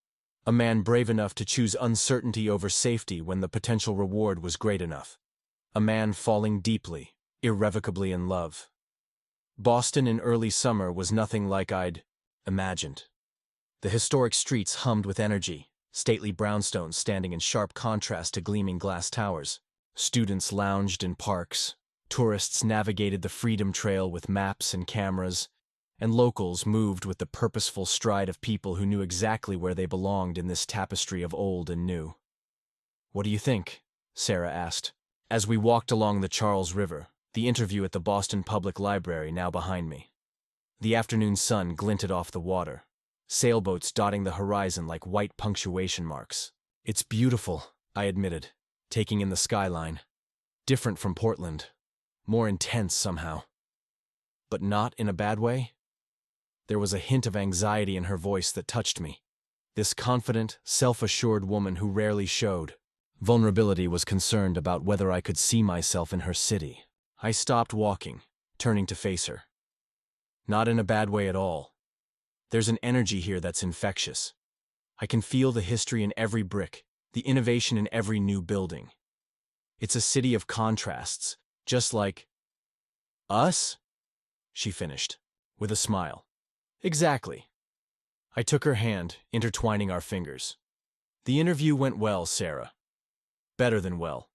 A man brave enough to choose uncertainty over safety when the potential reward was great enough. A man falling deeply, irrevocably in love. Boston in early summer was nothing like I'd imagined. The historic streets hummed with energy, stately brownstones standing in sharp contrast to gleaming glass towers. Students lounged in parks, Tourists navigated the Freedom Trail with maps and cameras, and locals moved with the purposeful stride of people who knew exactly where they belonged in this tapestry of old and new. "What do you think?" Sarah asked. As we walked along the Charles River, the interview at the Boston Public Library now behind me. The afternoon sun glinted off the water, sailboats dotting the horizon like white punctuation marks. "It's beautiful," I admitted, taking in the skyline. "Different from Portland. More intense somehow." "But not in a bad way?" There was a hint of anxiety in her voice that touched me. This confident, self-assured woman who rarely showed vulnerability was concerned about whether I could see myself in her city. I stopped walking, turning to face her. "Not in a bad way at all. There's an energy here that's infectious. I can feel the history in every brick, the innovation in every new building. It's a city of contrasts, just like us?" she finished, with a smile. "Exactly." I took her hand, intertwining our fingers. "The interview went well, Sarah. Better than well.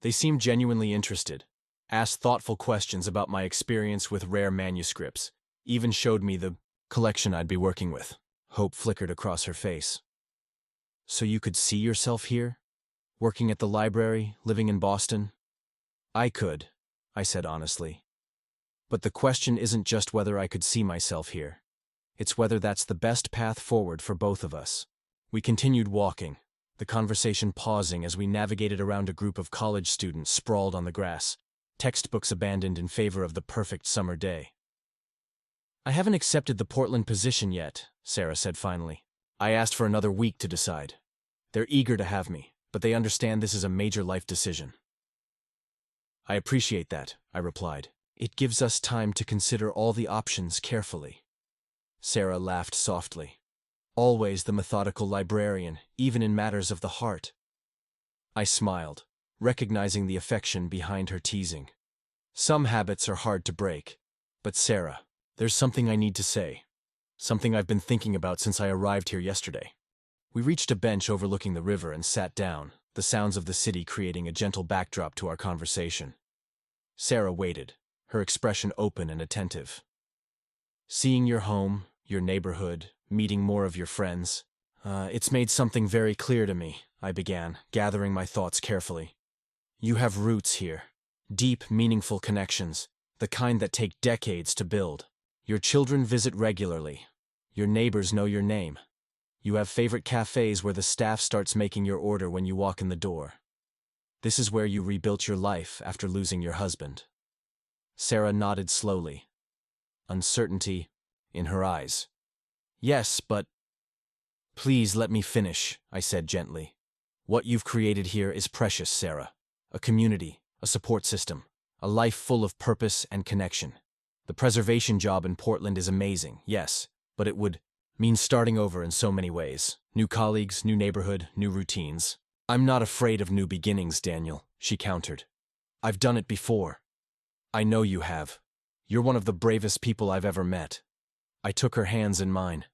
They seemed genuinely interested, asked thoughtful questions about my experience with rare manuscripts, even showed me the collection I'd be working with." Hope flickered across her face. "So you could see yourself here? Working at the library, living in Boston?" "I could," I said honestly. "But the question isn't just whether I could see myself here. It's whether that's the best path forward for both of us." We continued walking, the conversation pausing as we navigated around a group of college students sprawled on the grass, textbooks abandoned in favor of the perfect summer day. "I haven't accepted the Portland position yet," Sarah said finally. "I asked for another week to decide. They're eager to have me, but they understand this is a major life decision." "I appreciate that," I replied. "It gives us time to consider all the options carefully." Sarah laughed softly. Always the methodical librarian, even in matters of the heart. I smiled, recognizing the affection behind her teasing. "Some habits are hard to break. But Sarah, there's something I need to say. Something I've been thinking about since I arrived here yesterday." We reached a bench overlooking the river and sat down, the sounds of the city creating a gentle backdrop to our conversation. Sarah waited, her expression open and attentive. "Seeing your home, your neighborhood, meeting more of your friends. It's made something very clear to me," I began, gathering my thoughts carefully. "You have roots here, deep, meaningful connections, the kind that take decades to build. Your children visit regularly. Your neighbors know your name. You have favorite cafes where the staff starts making your order when you walk in the door. This is where you rebuilt your life after losing your husband." Sarah nodded slowly, uncertainty in her eyes. "Yes, but—" "Please let me finish," I said gently. "What you've created here is precious, Sarah. A community, a support system, a life full of purpose and connection. The preservation job in Portland is amazing, yes, but it would mean starting over in so many ways. New colleagues, new neighborhood, new routines." "I'm not afraid of new beginnings, Daniel," she countered. "I've done it before." "I know you have. You're one of the bravest people I've ever met." I took her hands in mine.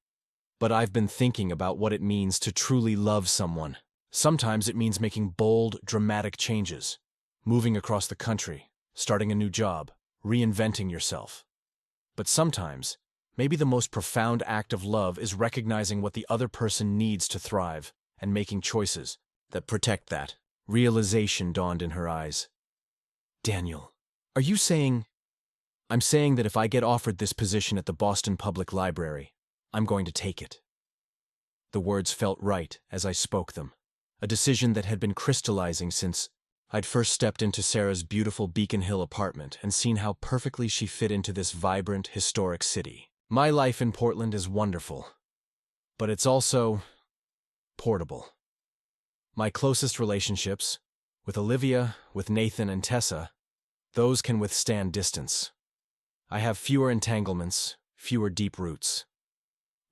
"But I've been thinking about what it means to truly love someone. Sometimes it means making bold, dramatic changes. Moving across the country, starting a new job, reinventing yourself. But sometimes, maybe the most profound act of love is recognizing what the other person needs to thrive and making choices that protect that." Realization dawned in her eyes. "Daniel, are you saying—" "I'm saying that if I get offered this position at the Boston Public Library, I'm going to take it." The words felt right as I spoke them, a decision that had been crystallizing since I'd first stepped into Sarah's beautiful Beacon Hill apartment and seen how perfectly she fit into this vibrant, historic city. My life in Portland is wonderful, but it's also portable. My closest relationships, with Olivia, with Nathan and Tessa, those can withstand distance. I have fewer entanglements, fewer deep roots.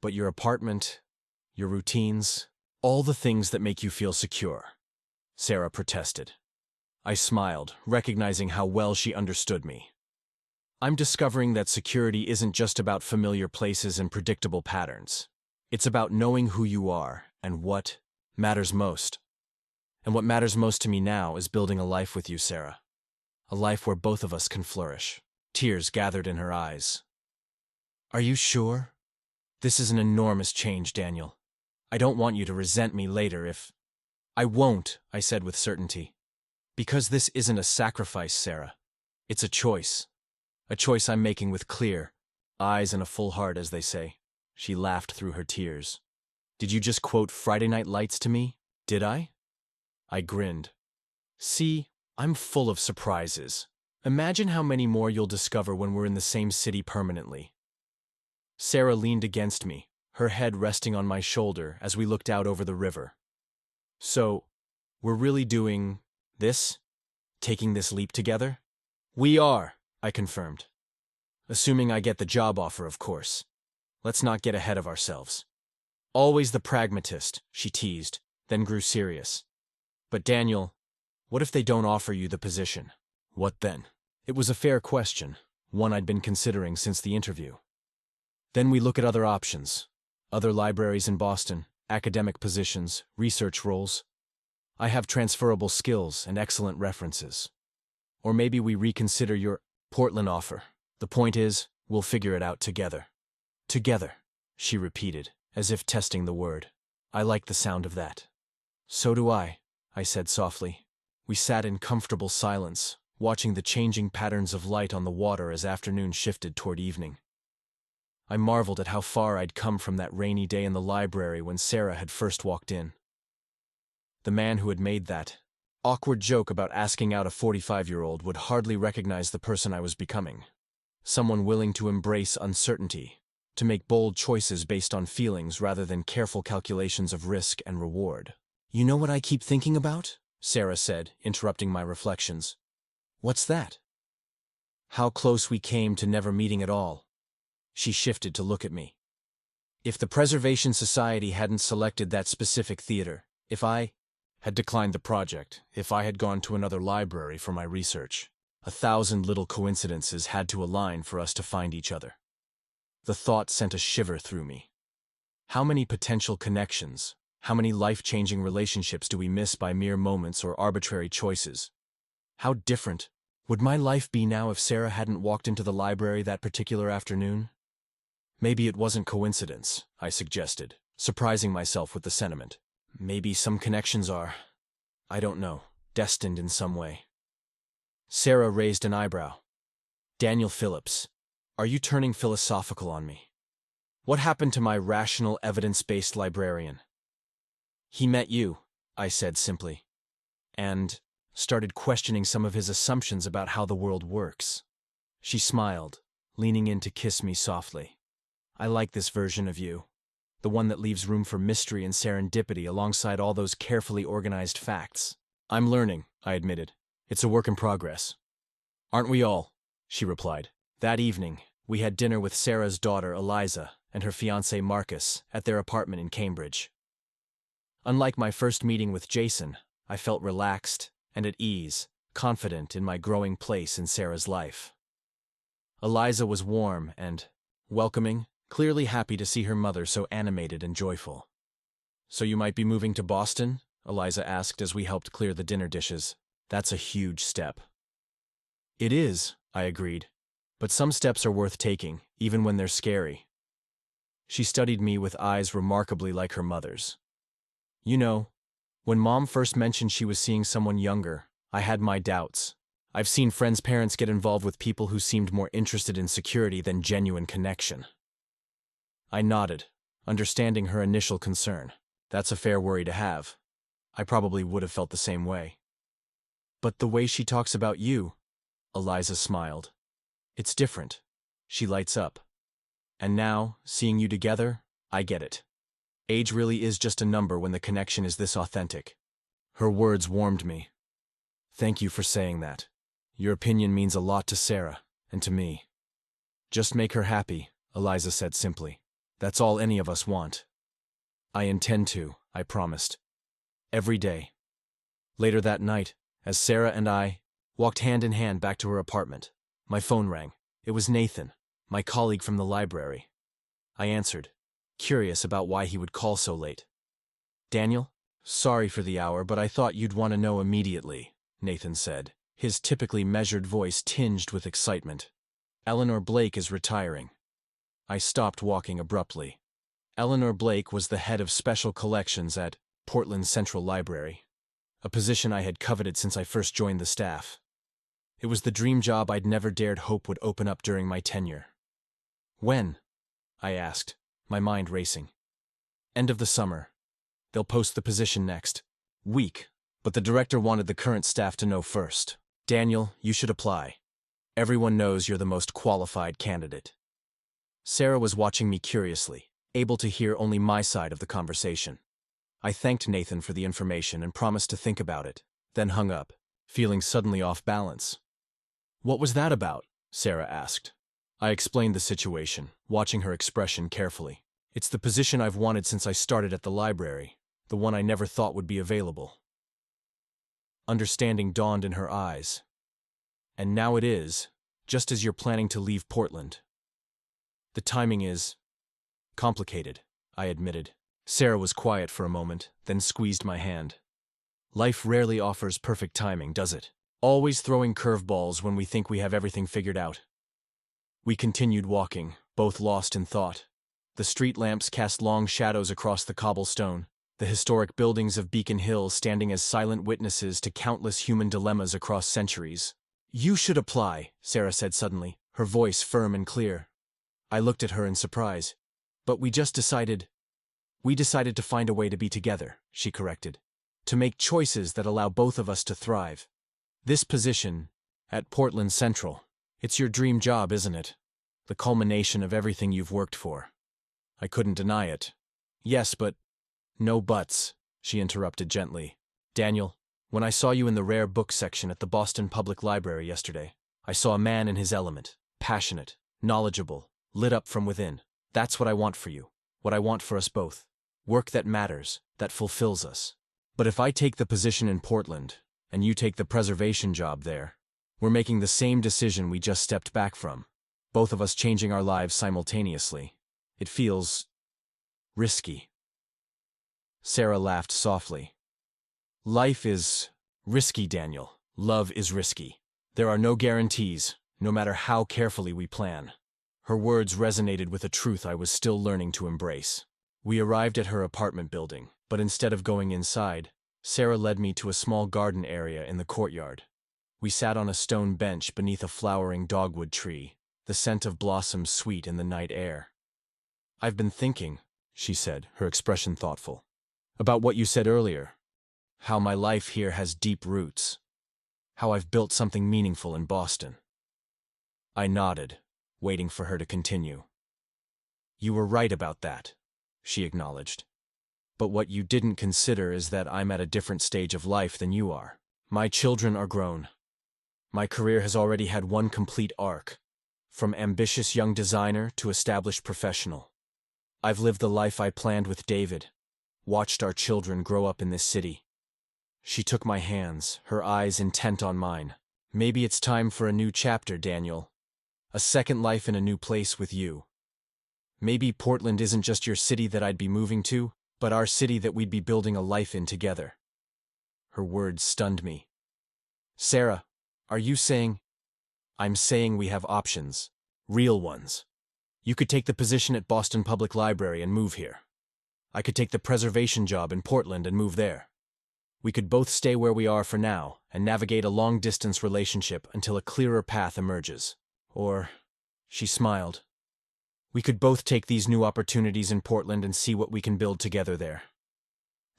But your apartment, your routines, all the things that make you feel secure," Sarah protested. I smiled, recognizing how well she understood me. "I'm discovering that security isn't just about familiar places and predictable patterns. It's about knowing who you are and what matters most. And what matters most to me now is building a life with you, Sarah. A life where both of us can flourish. Tears gathered in her eyes. Are you sure? This is an enormous change, Daniel. I don't want you to resent me later if… I won't, I said with certainty. Because this isn't a sacrifice, Sarah. It's a choice. A choice I'm making with clear eyes and a full heart, as they say. She laughed through her tears. Did you just quote Friday Night Lights to me? Did I? I grinned. See, I'm full of surprises. Imagine how many more you'll discover when we're in the same city permanently. Sarah leaned against me, her head resting on my shoulder as we looked out over the river. So, we're really doing this? Taking this leap together? We are, I confirmed. Assuming I get the job offer, of course. Let's not get ahead of ourselves. Always the pragmatist, she teased, then grew serious. But Daniel, what if they don't offer you the position? What then? It was a fair question, one I'd been considering since the interview. Then we look at other options. Other libraries in Boston, academic positions, research roles. I have transferable skills and excellent references. Or maybe we reconsider your Portland offer. The point is, we'll figure it out together. Together, she repeated, as if testing the word. I like the sound of that. So do I said softly. We sat in comfortable silence, watching the changing patterns of light on the water as afternoon shifted toward evening. I marveled at how far I'd come from that rainy day in the library when Sarah had first walked in. The man who had made that awkward joke about asking out a 45-year-old would hardly recognize the person I was becoming. Someone willing to embrace uncertainty, to make bold choices based on feelings rather than careful calculations of risk and reward. You know what I keep thinking about? Sarah said, interrupting my reflections. What's that? How close we came to never meeting at all. She shifted to look at me. If the Preservation Society hadn't selected that specific theater, if I had declined the project, if I had gone to another library for my research, 1,000 little coincidences had to align for us to find each other. The thought sent a shiver through me. How many potential connections, how many life-changing relationships do we miss by mere moments or arbitrary choices? How different would my life be now if Sarah hadn't walked into the library that particular afternoon? Maybe it wasn't coincidence, I suggested, surprising myself with the sentiment. Maybe some connections are, I don't know, destined in some way. Sarah raised an eyebrow. Daniel Phillips, are you turning philosophical on me? What happened to my rational, evidence-based librarian? He met you, I said simply, and started questioning some of his assumptions about how the world works. She smiled, leaning in to kiss me softly. I like this version of you, the one that leaves room for mystery and serendipity alongside all those carefully organized facts. I'm learning, I admitted. It's a work in progress. Aren't we all? She replied. That evening, we had dinner with Sarah's daughter Eliza and her fiancé Marcus at their apartment in Cambridge. Unlike my first meeting with Jason, I felt relaxed and at ease, confident in my growing place in Sarah's life. Eliza was warm and welcoming, clearly happy to see her mother so animated and joyful. So you might be moving to Boston? Eliza asked as we helped clear the dinner dishes. That's a huge step. It is, I agreed. But some steps are worth taking, even when they're scary. She studied me with eyes remarkably like her mother's. You know, when Mom first mentioned she was seeing someone younger, I had my doubts. I've seen friends' parents get involved with people who seemed more interested in security than genuine connection. I nodded, understanding her initial concern. That's a fair worry to have. I probably would have felt the same way. But the way she talks about you, Eliza smiled. It's different. She lights up. And now, seeing you together, I get it. Age really is just a number when the connection is this authentic. Her words warmed me. Thank you for saying that. Your opinion means a lot to Sarah, and to me. Just make her happy, Eliza said simply. That's all any of us want. I intend to, I promised. Every day. Later that night, as Sarah and I walked hand in hand back to her apartment, my phone rang. It was Nathan, my colleague from the library. I answered, curious about why he would call so late. Daniel, sorry for the hour, but I thought you'd want to know immediately, Nathan said. his typically measured voice tinged with excitement. Eleanor Blake is retiring. I stopped walking abruptly. Eleanor Blake was the head of special collections at Portland Central Library, a position I had coveted since I first joined the staff. It was the dream job I'd never dared hope would open up during my tenure. When? I asked, my mind racing. End of the summer. They'll post the position next week, but the director wanted the current staff to know first. Daniel, you should apply. Everyone knows you're the most qualified candidate. Sarah was watching me curiously, able to hear only my side of the conversation. I thanked Nathan for the information and promised to think about it, then hung up, feeling suddenly off balance. What was that about? Sarah asked. I explained the situation, watching her expression carefully. It's the position I've wanted since I started at the library, the one I never thought would be available. Understanding dawned in her eyes. And now it is, just as you're planning to leave Portland. The timing is complicated, I admitted. Sarah was quiet for a moment, then squeezed my hand. Life rarely offers perfect timing, does it? Always throwing curveballs when we think we have everything figured out. We continued walking, both lost in thought. The street lamps cast long shadows across the cobblestone, the historic buildings of Beacon Hill standing as silent witnesses to countless human dilemmas across centuries. You should apply, Sarah said suddenly, her voice firm and clear. I looked at her in surprise. But we decided to find a way to be together, she corrected. To make choices that allow both of us to thrive. This position, at Portland Central, it's your dream job, isn't it? The culmination of everything you've worked for. I couldn't deny it. Yes, but… No buts, she interrupted gently. Daniel, when I saw you in the rare book section at the Boston Public Library yesterday, I saw a man in his element, passionate, knowledgeable, lit up from within. That's what I want for you, what I want for us both. Work that matters, that fulfills us. But if I take the position in Portland, and you take the preservation job there, we're making the same decision we just stepped back from, both of us changing our lives simultaneously. It feels… risky. Sarah laughed softly. Life is risky, Daniel. Love is risky. There are no guarantees, no matter how carefully we plan. Her words resonated with a truth I was still learning to embrace. We arrived at her apartment building, but instead of going inside, Sarah led me to a small garden area in the courtyard. We sat on a stone bench beneath a flowering dogwood tree, the scent of blossoms sweet in the night air. I've been thinking, she said, her expression thoughtful, about what you said earlier, how my life here has deep roots, how I've built something meaningful in Boston. I nodded, waiting for her to continue. You were right about that, she acknowledged. But what you didn't consider is that I'm at a different stage of life than you are. My children are grown. My career has already had one complete arc, from ambitious young designer to established professional. I've lived the life I planned with David, watched our children grow up in this city. She took my hands, her eyes intent on mine. Maybe it's time for a new chapter, Daniel. A second life in a new place with you. Maybe Portland isn't just your city that I'd be moving to, but our city that we'd be building a life in together. Her words stunned me. Sarah, are you saying… I'm saying we have options. Real ones. You could take the position at Boston Public Library and move here. I could take the preservation job in Portland and move there. We could both stay where we are for now and navigate a long-distance relationship until a clearer path emerges. Or… she smiled. We could both take these new opportunities in Portland and see what we can build together there.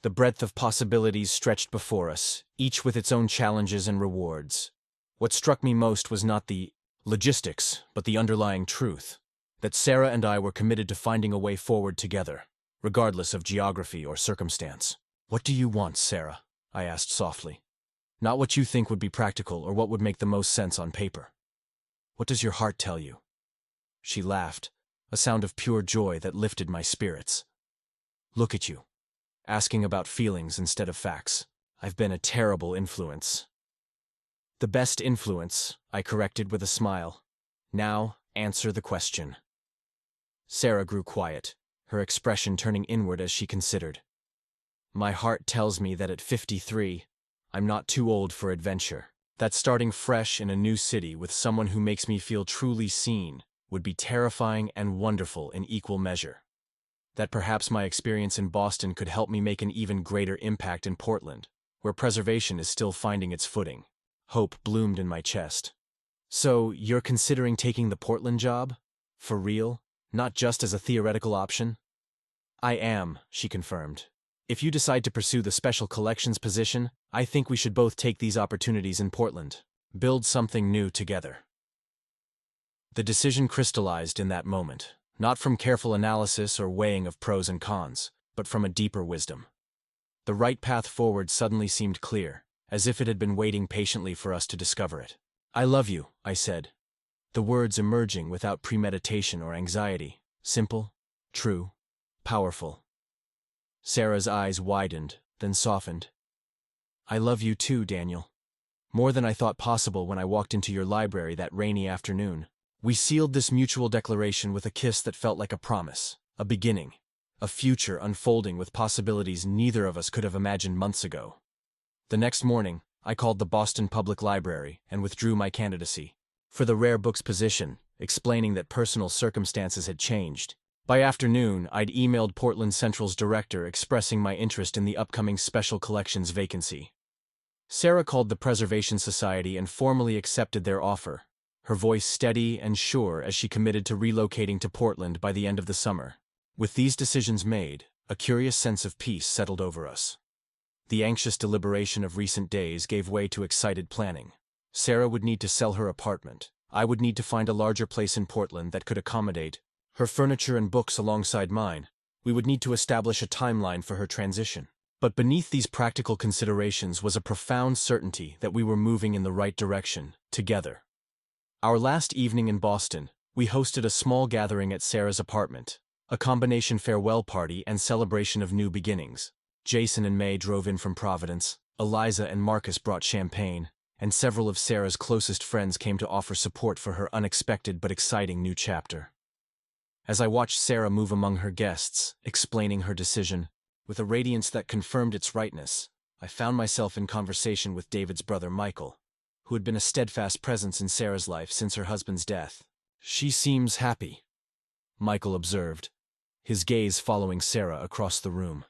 The breadth of possibilities stretched before us, each with its own challenges and rewards. What struck me most was not the logistics, but the underlying truth, that Sarah and I were committed to finding a way forward together, regardless of geography or circumstance. What do you want, Sarah? I asked softly. Not what you think would be practical or what would make the most sense on paper. What does your heart tell you? She laughed, a sound of pure joy that lifted my spirits. Look at you, asking about feelings instead of facts. I've been a terrible influence. The best influence, I corrected with a smile. Now, answer the question. Sarah grew quiet, her expression turning inward as she considered. My heart tells me that at 53, I'm not too old for adventure. That starting fresh in a new city with someone who makes me feel truly seen would be terrifying and wonderful in equal measure. That perhaps my experience in Boston could help me make an even greater impact in Portland, where preservation is still finding its footing. Hope bloomed in my chest. So, you're considering taking the Portland job? For real? Not just as a theoretical option? I am, she confirmed. If you decide to pursue the special collections position, I think we should both take these opportunities in Portland. Build something new together. The decision crystallized in that moment, not from careful analysis or weighing of pros and cons, but from a deeper wisdom. The right path forward suddenly seemed clear, as if it had been waiting patiently for us to discover it. I love you, I said, the words emerging without premeditation or anxiety, simple, true, powerful. Sarah's eyes widened, then softened. I love you too, Daniel. More than I thought possible when I walked into your library that rainy afternoon. We sealed this mutual declaration with a kiss that felt like a promise, a beginning, a future unfolding with possibilities neither of us could have imagined months ago. The next morning, I called the Boston Public Library and withdrew my candidacy for the rare books position, explaining that personal circumstances had changed. By afternoon, I'd emailed Portland Central's director expressing my interest in the upcoming special collections vacancy. Sarah called the Preservation Society and formally accepted their offer, her voice steady and sure as she committed to relocating to Portland by the end of the summer. With these decisions made, a curious sense of peace settled over us. The anxious deliberation of recent days gave way to excited planning. Sarah would need to sell her apartment. I would need to find a larger place in Portland that could accommodate her furniture and books alongside mine. We would need to establish a timeline for her transition. But beneath these practical considerations was a profound certainty that we were moving in the right direction, together. Our last evening in Boston, we hosted a small gathering at Sarah's apartment, a combination farewell party and celebration of new beginnings. Jason and May drove in from Providence, Eliza and Marcus brought champagne, and several of Sarah's closest friends came to offer support for her unexpected but exciting new chapter. As I watched Sarah move among her guests, explaining her decision, with a radiance that confirmed its rightness, I found myself in conversation with David's brother Michael, who had been a steadfast presence in Sarah's life since her husband's death. She seems happy, Michael observed, his gaze following Sarah across the room.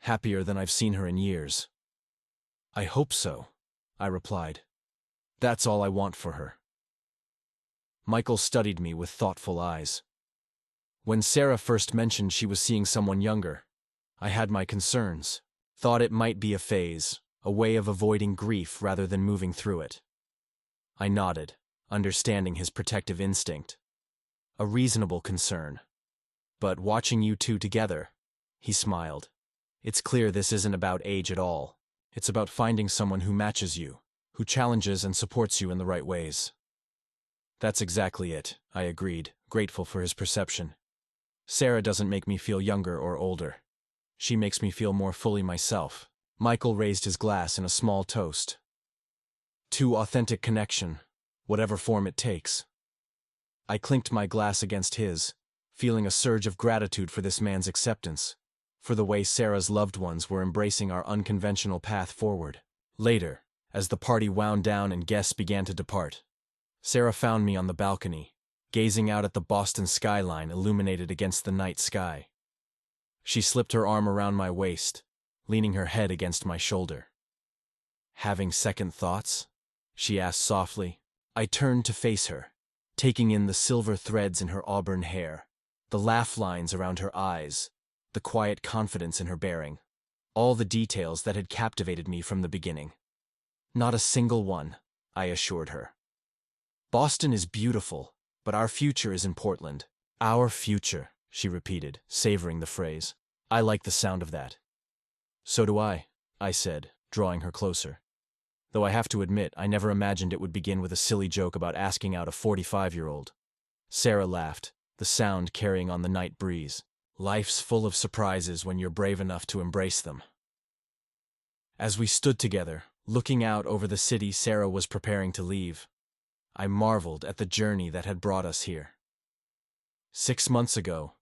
Happier than I've seen her in years. I hope so, I replied. That's all I want for her. Michael studied me with thoughtful eyes. When Sarah first mentioned she was seeing someone younger, I had my concerns, thought it might be a phase, a way of avoiding grief rather than moving through it. I nodded, understanding his protective instinct. A reasonable concern. But watching you two together, he smiled. It's clear this isn't about age at all. It's about finding someone who matches you, who challenges and supports you in the right ways. That's exactly it, I agreed, grateful for his perception. Sarah doesn't make me feel younger or older. She makes me feel more fully myself. Michael raised his glass in a small toast. To authentic connection, whatever form it takes. I clinked my glass against his, feeling a surge of gratitude for this man's acceptance, for the way Sarah's loved ones were embracing our unconventional path forward. Later, as the party wound down and guests began to depart, Sarah found me on the balcony, gazing out at the Boston skyline illuminated against the night sky. She slipped her arm around my waist, leaning her head against my shoulder. Having second thoughts? She asked softly. I turned to face her, taking in the silver threads in her auburn hair, the laugh lines around her eyes, the quiet confidence in her bearing, all the details that had captivated me from the beginning. Not a single one, I assured her. Boston is beautiful, but our future is in Portland. Our future, she repeated, savoring the phrase. I like the sound of that. So do I said, drawing her closer. Though I have to admit, I never imagined it would begin with a silly joke about asking out a 45-year-old. Sarah laughed, the sound carrying on the night breeze. Life's full of surprises when you're brave enough to embrace them. As we stood together, looking out over the city Sarah was preparing to leave, I marveled at the journey that had brought us here. 6 months ago,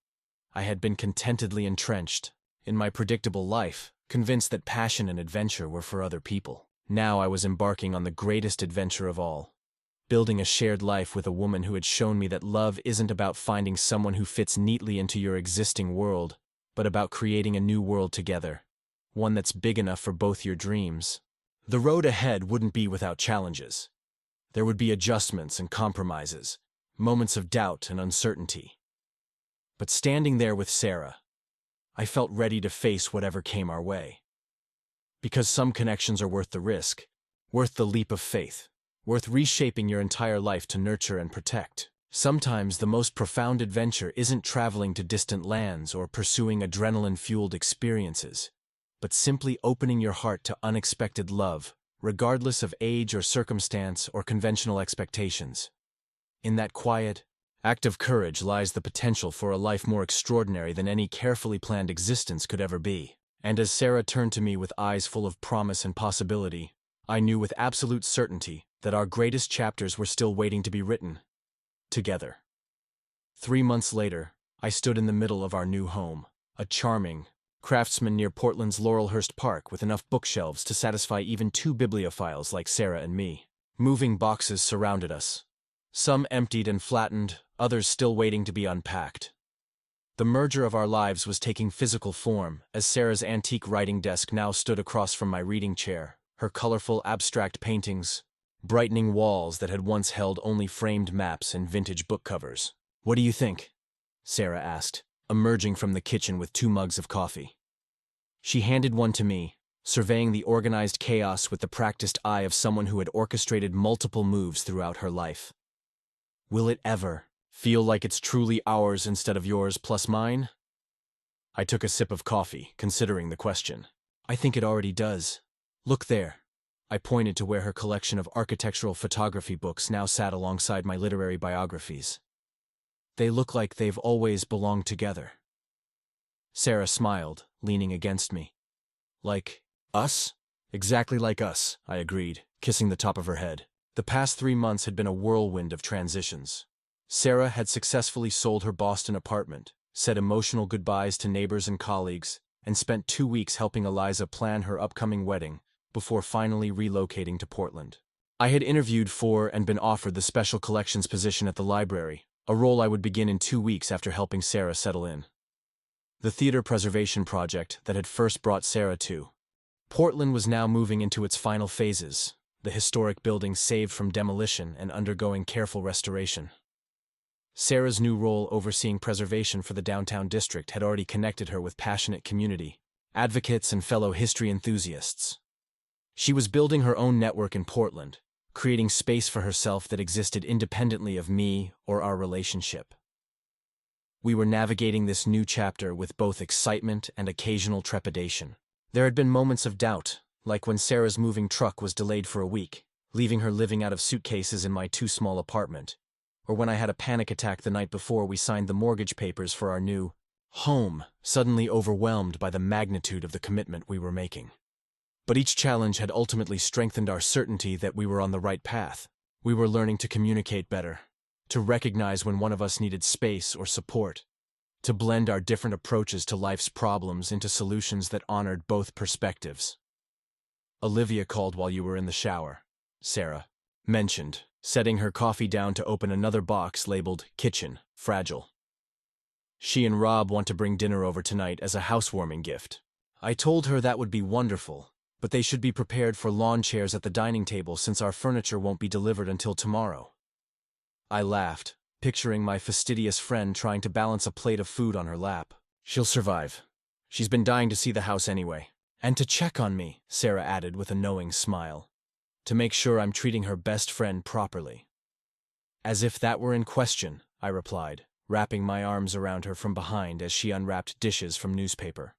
I had been contentedly entrenched in my predictable life, convinced that passion and adventure were for other people. Now I was embarking on the greatest adventure of all, building a shared life with a woman who had shown me that love isn't about finding someone who fits neatly into your existing world, but about creating a new world together, one that's big enough for both your dreams. The road ahead wouldn't be without challenges. There would be adjustments and compromises, moments of doubt and uncertainty. But standing there with Sarah, I felt ready to face whatever came our way. Because some connections are worth the risk, worth the leap of faith, worth reshaping your entire life to nurture and protect. Sometimes the most profound adventure isn't traveling to distant lands or pursuing adrenaline-fueled experiences, but simply opening your heart to unexpected love, regardless of age or circumstance or conventional expectations. In that quiet act of courage lies the potential for a life more extraordinary than any carefully planned existence could ever be. And as Sarah turned to me with eyes full of promise and possibility, I knew with absolute certainty that our greatest chapters were still waiting to be written, together. 3 months later, I stood in the middle of our new home, a charming craftsman near Portland's Laurelhurst Park with enough bookshelves to satisfy even 2 bibliophiles like Sarah and me. Moving boxes surrounded us, some emptied and flattened, others still waiting to be unpacked. The merger of our lives was taking physical form, as Sarah's antique writing desk now stood across from my reading chair, her colorful abstract paintings brightening walls that had once held only framed maps and vintage book covers. "What do you think?" Sarah asked, emerging from the kitchen with 2 mugs of coffee. She handed one to me, surveying the organized chaos with the practiced eye of someone who had orchestrated multiple moves throughout her life. "Will it ever feel like it's truly ours instead of yours plus mine?" I took a sip of coffee, considering the question. "I think it already does. Look there." I pointed to where her collection of architectural photography books now sat alongside my literary biographies. "They look like they've always belonged together." Sarah smiled, leaning against me. "Like us?" "Exactly like us," I agreed, kissing the top of her head. The past 3 months had been a whirlwind of transitions. Sarah had successfully sold her Boston apartment, said emotional goodbyes to neighbors and colleagues, and spent 2 weeks helping Eliza plan her upcoming wedding before finally relocating to Portland. I had interviewed for and been offered the special collections position at the library, a role I would begin in 2 weeks after helping Sarah settle in. The theater preservation project that had first brought Sarah to Portland was now moving into its final phases, the historic building saved from demolition and undergoing careful restoration. Sarah's new role overseeing preservation for the downtown district had already connected her with passionate community advocates and fellow history enthusiasts. She was building her own network in Portland, creating space for herself that existed independently of me or our relationship. We were navigating this new chapter with both excitement and occasional trepidation. There had been moments of doubt, like when Sarah's moving truck was delayed for a week, leaving her living out of suitcases in my too small apartment, or when I had a panic attack the night before we signed the mortgage papers for our new home, suddenly overwhelmed by the magnitude of the commitment we were making. But each challenge had ultimately strengthened our certainty that we were on the right path. We were learning to communicate better, to recognize when one of us needed space or support, to blend our different approaches to life's problems into solutions that honored both perspectives. "Olivia called while you were in the shower," Sarah mentioned, setting her coffee down to open another box labeled Kitchen, Fragile. "She and Rob want to bring dinner over tonight as a housewarming gift. I told her that would be wonderful, but they should be prepared for lawn chairs at the dining table since our furniture won't be delivered until tomorrow." I laughed, picturing my fastidious friend trying to balance a plate of food on her lap. "She'll survive. She's been dying to see the house anyway. And to check on me," Sarah added with a knowing smile. "To make sure I'm treating her best friend properly." "As if that were in question," I replied, wrapping my arms around her from behind as she unwrapped dishes from newspaper.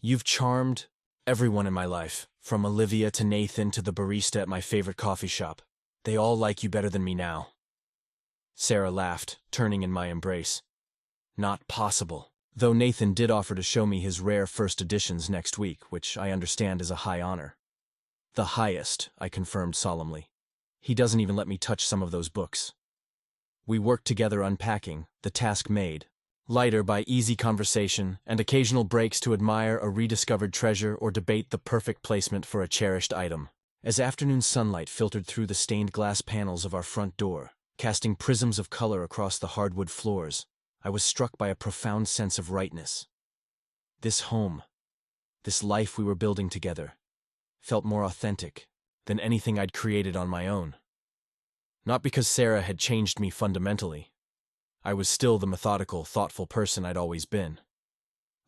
"You've charmed everyone in my life, from Olivia to Nathan to the barista at my favorite coffee shop. They all like you better than me now." Sarah laughed, turning in my embrace. "Not possible. Though Nathan did offer to show me his rare first editions next week, which I understand is a high honor." "The highest," I confirmed solemnly. "He doesn't even let me touch some of those books." We worked together unpacking, the task made, lighter by easy conversation and occasional breaks to admire a rediscovered treasure or debate the perfect placement for a cherished item. As afternoon sunlight filtered through the stained glass panels of our front door, casting prisms of color across the hardwood floors, I was struck by a profound sense of rightness. This home, this life we were building together, felt more authentic than anything I'd created on my own. Not because Sarah had changed me fundamentally. I was still the methodical, thoughtful person I'd always been.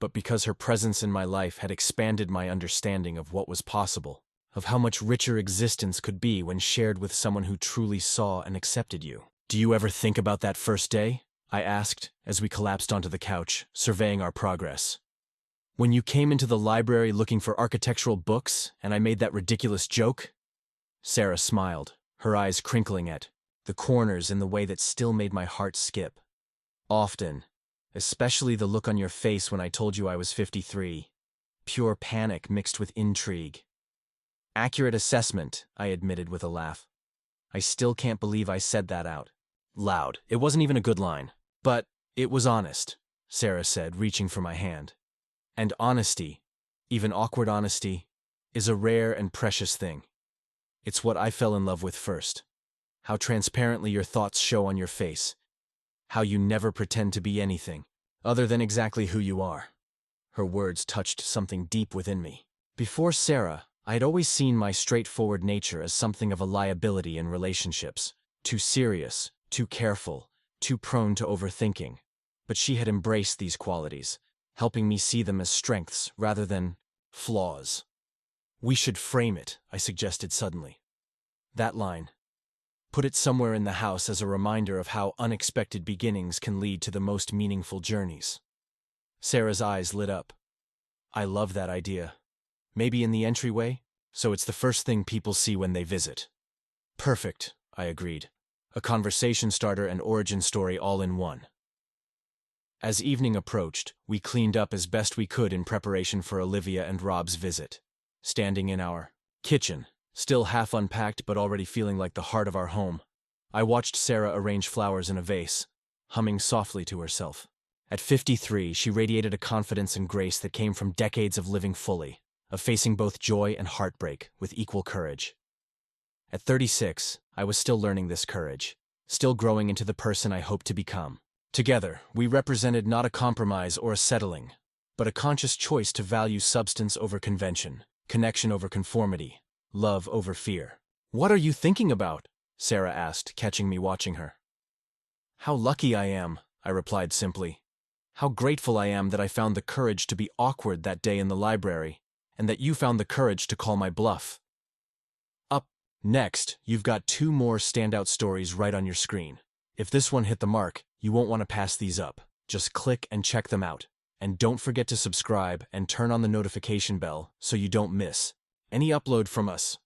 But because her presence in my life had expanded my understanding of what was possible, of how much richer existence could be when shared with someone who truly saw and accepted you. "Do you ever think about that first day?" I asked, as we collapsed onto the couch, surveying our progress. "When you came into the library looking for architectural books, and I made that ridiculous joke?" Sarah smiled, her eyes crinkling at the corners in the way that still made my heart skip. "Often, especially the look on your face when I told you I was 53. Pure panic mixed with intrigue." "Accurate assessment," I admitted with a laugh. "I still can't believe I said that out loud. It wasn't even a good line. But it was honest," Sarah said, reaching for my hand. "And honesty, even awkward honesty, is a rare and precious thing. It's what I fell in love with first. How transparently your thoughts show on your face. How you never pretend to be anything other than exactly who you are." Her words touched something deep within me. Before Sarah, I had always seen my straightforward nature as something of a liability in relationships. Too serious, too careful, too prone to overthinking. But she had embraced these qualities, helping me see them as strengths rather than flaws. "We should frame it," I suggested suddenly. "That line. Put it somewhere in the house as a reminder of how unexpected beginnings can lead to the most meaningful journeys." Sarah's eyes lit up. "I love that idea. Maybe in the entryway, so it's the first thing people see when they visit." "Perfect," I agreed. A conversation starter and origin story all in one. As evening approached, we cleaned up as best we could in preparation for Olivia and Rob's visit. Standing in our kitchen, still half unpacked but already feeling like the heart of our home, I watched Sarah arrange flowers in a vase, humming softly to herself. At 53, she radiated a confidence and grace that came from decades of living fully, of facing both joy and heartbreak with equal courage. At 36, I was still learning this courage, still growing into the person I hoped to become. Together, we represented not a compromise or a settling, but a conscious choice to value substance over convention, connection over conformity, love over fear. "What are you thinking about?" Sarah asked, catching me watching her. "How lucky I am," I replied simply. "How grateful I am that I found the courage to be awkward that day in the library, and that you found the courage to call my bluff." Up next, you've got 2 more standout stories right on your screen. If this one hit the mark, you won't want to pass these up. Just click and check them out. And don't forget to subscribe and turn on the notification bell so you don't miss any upload from us.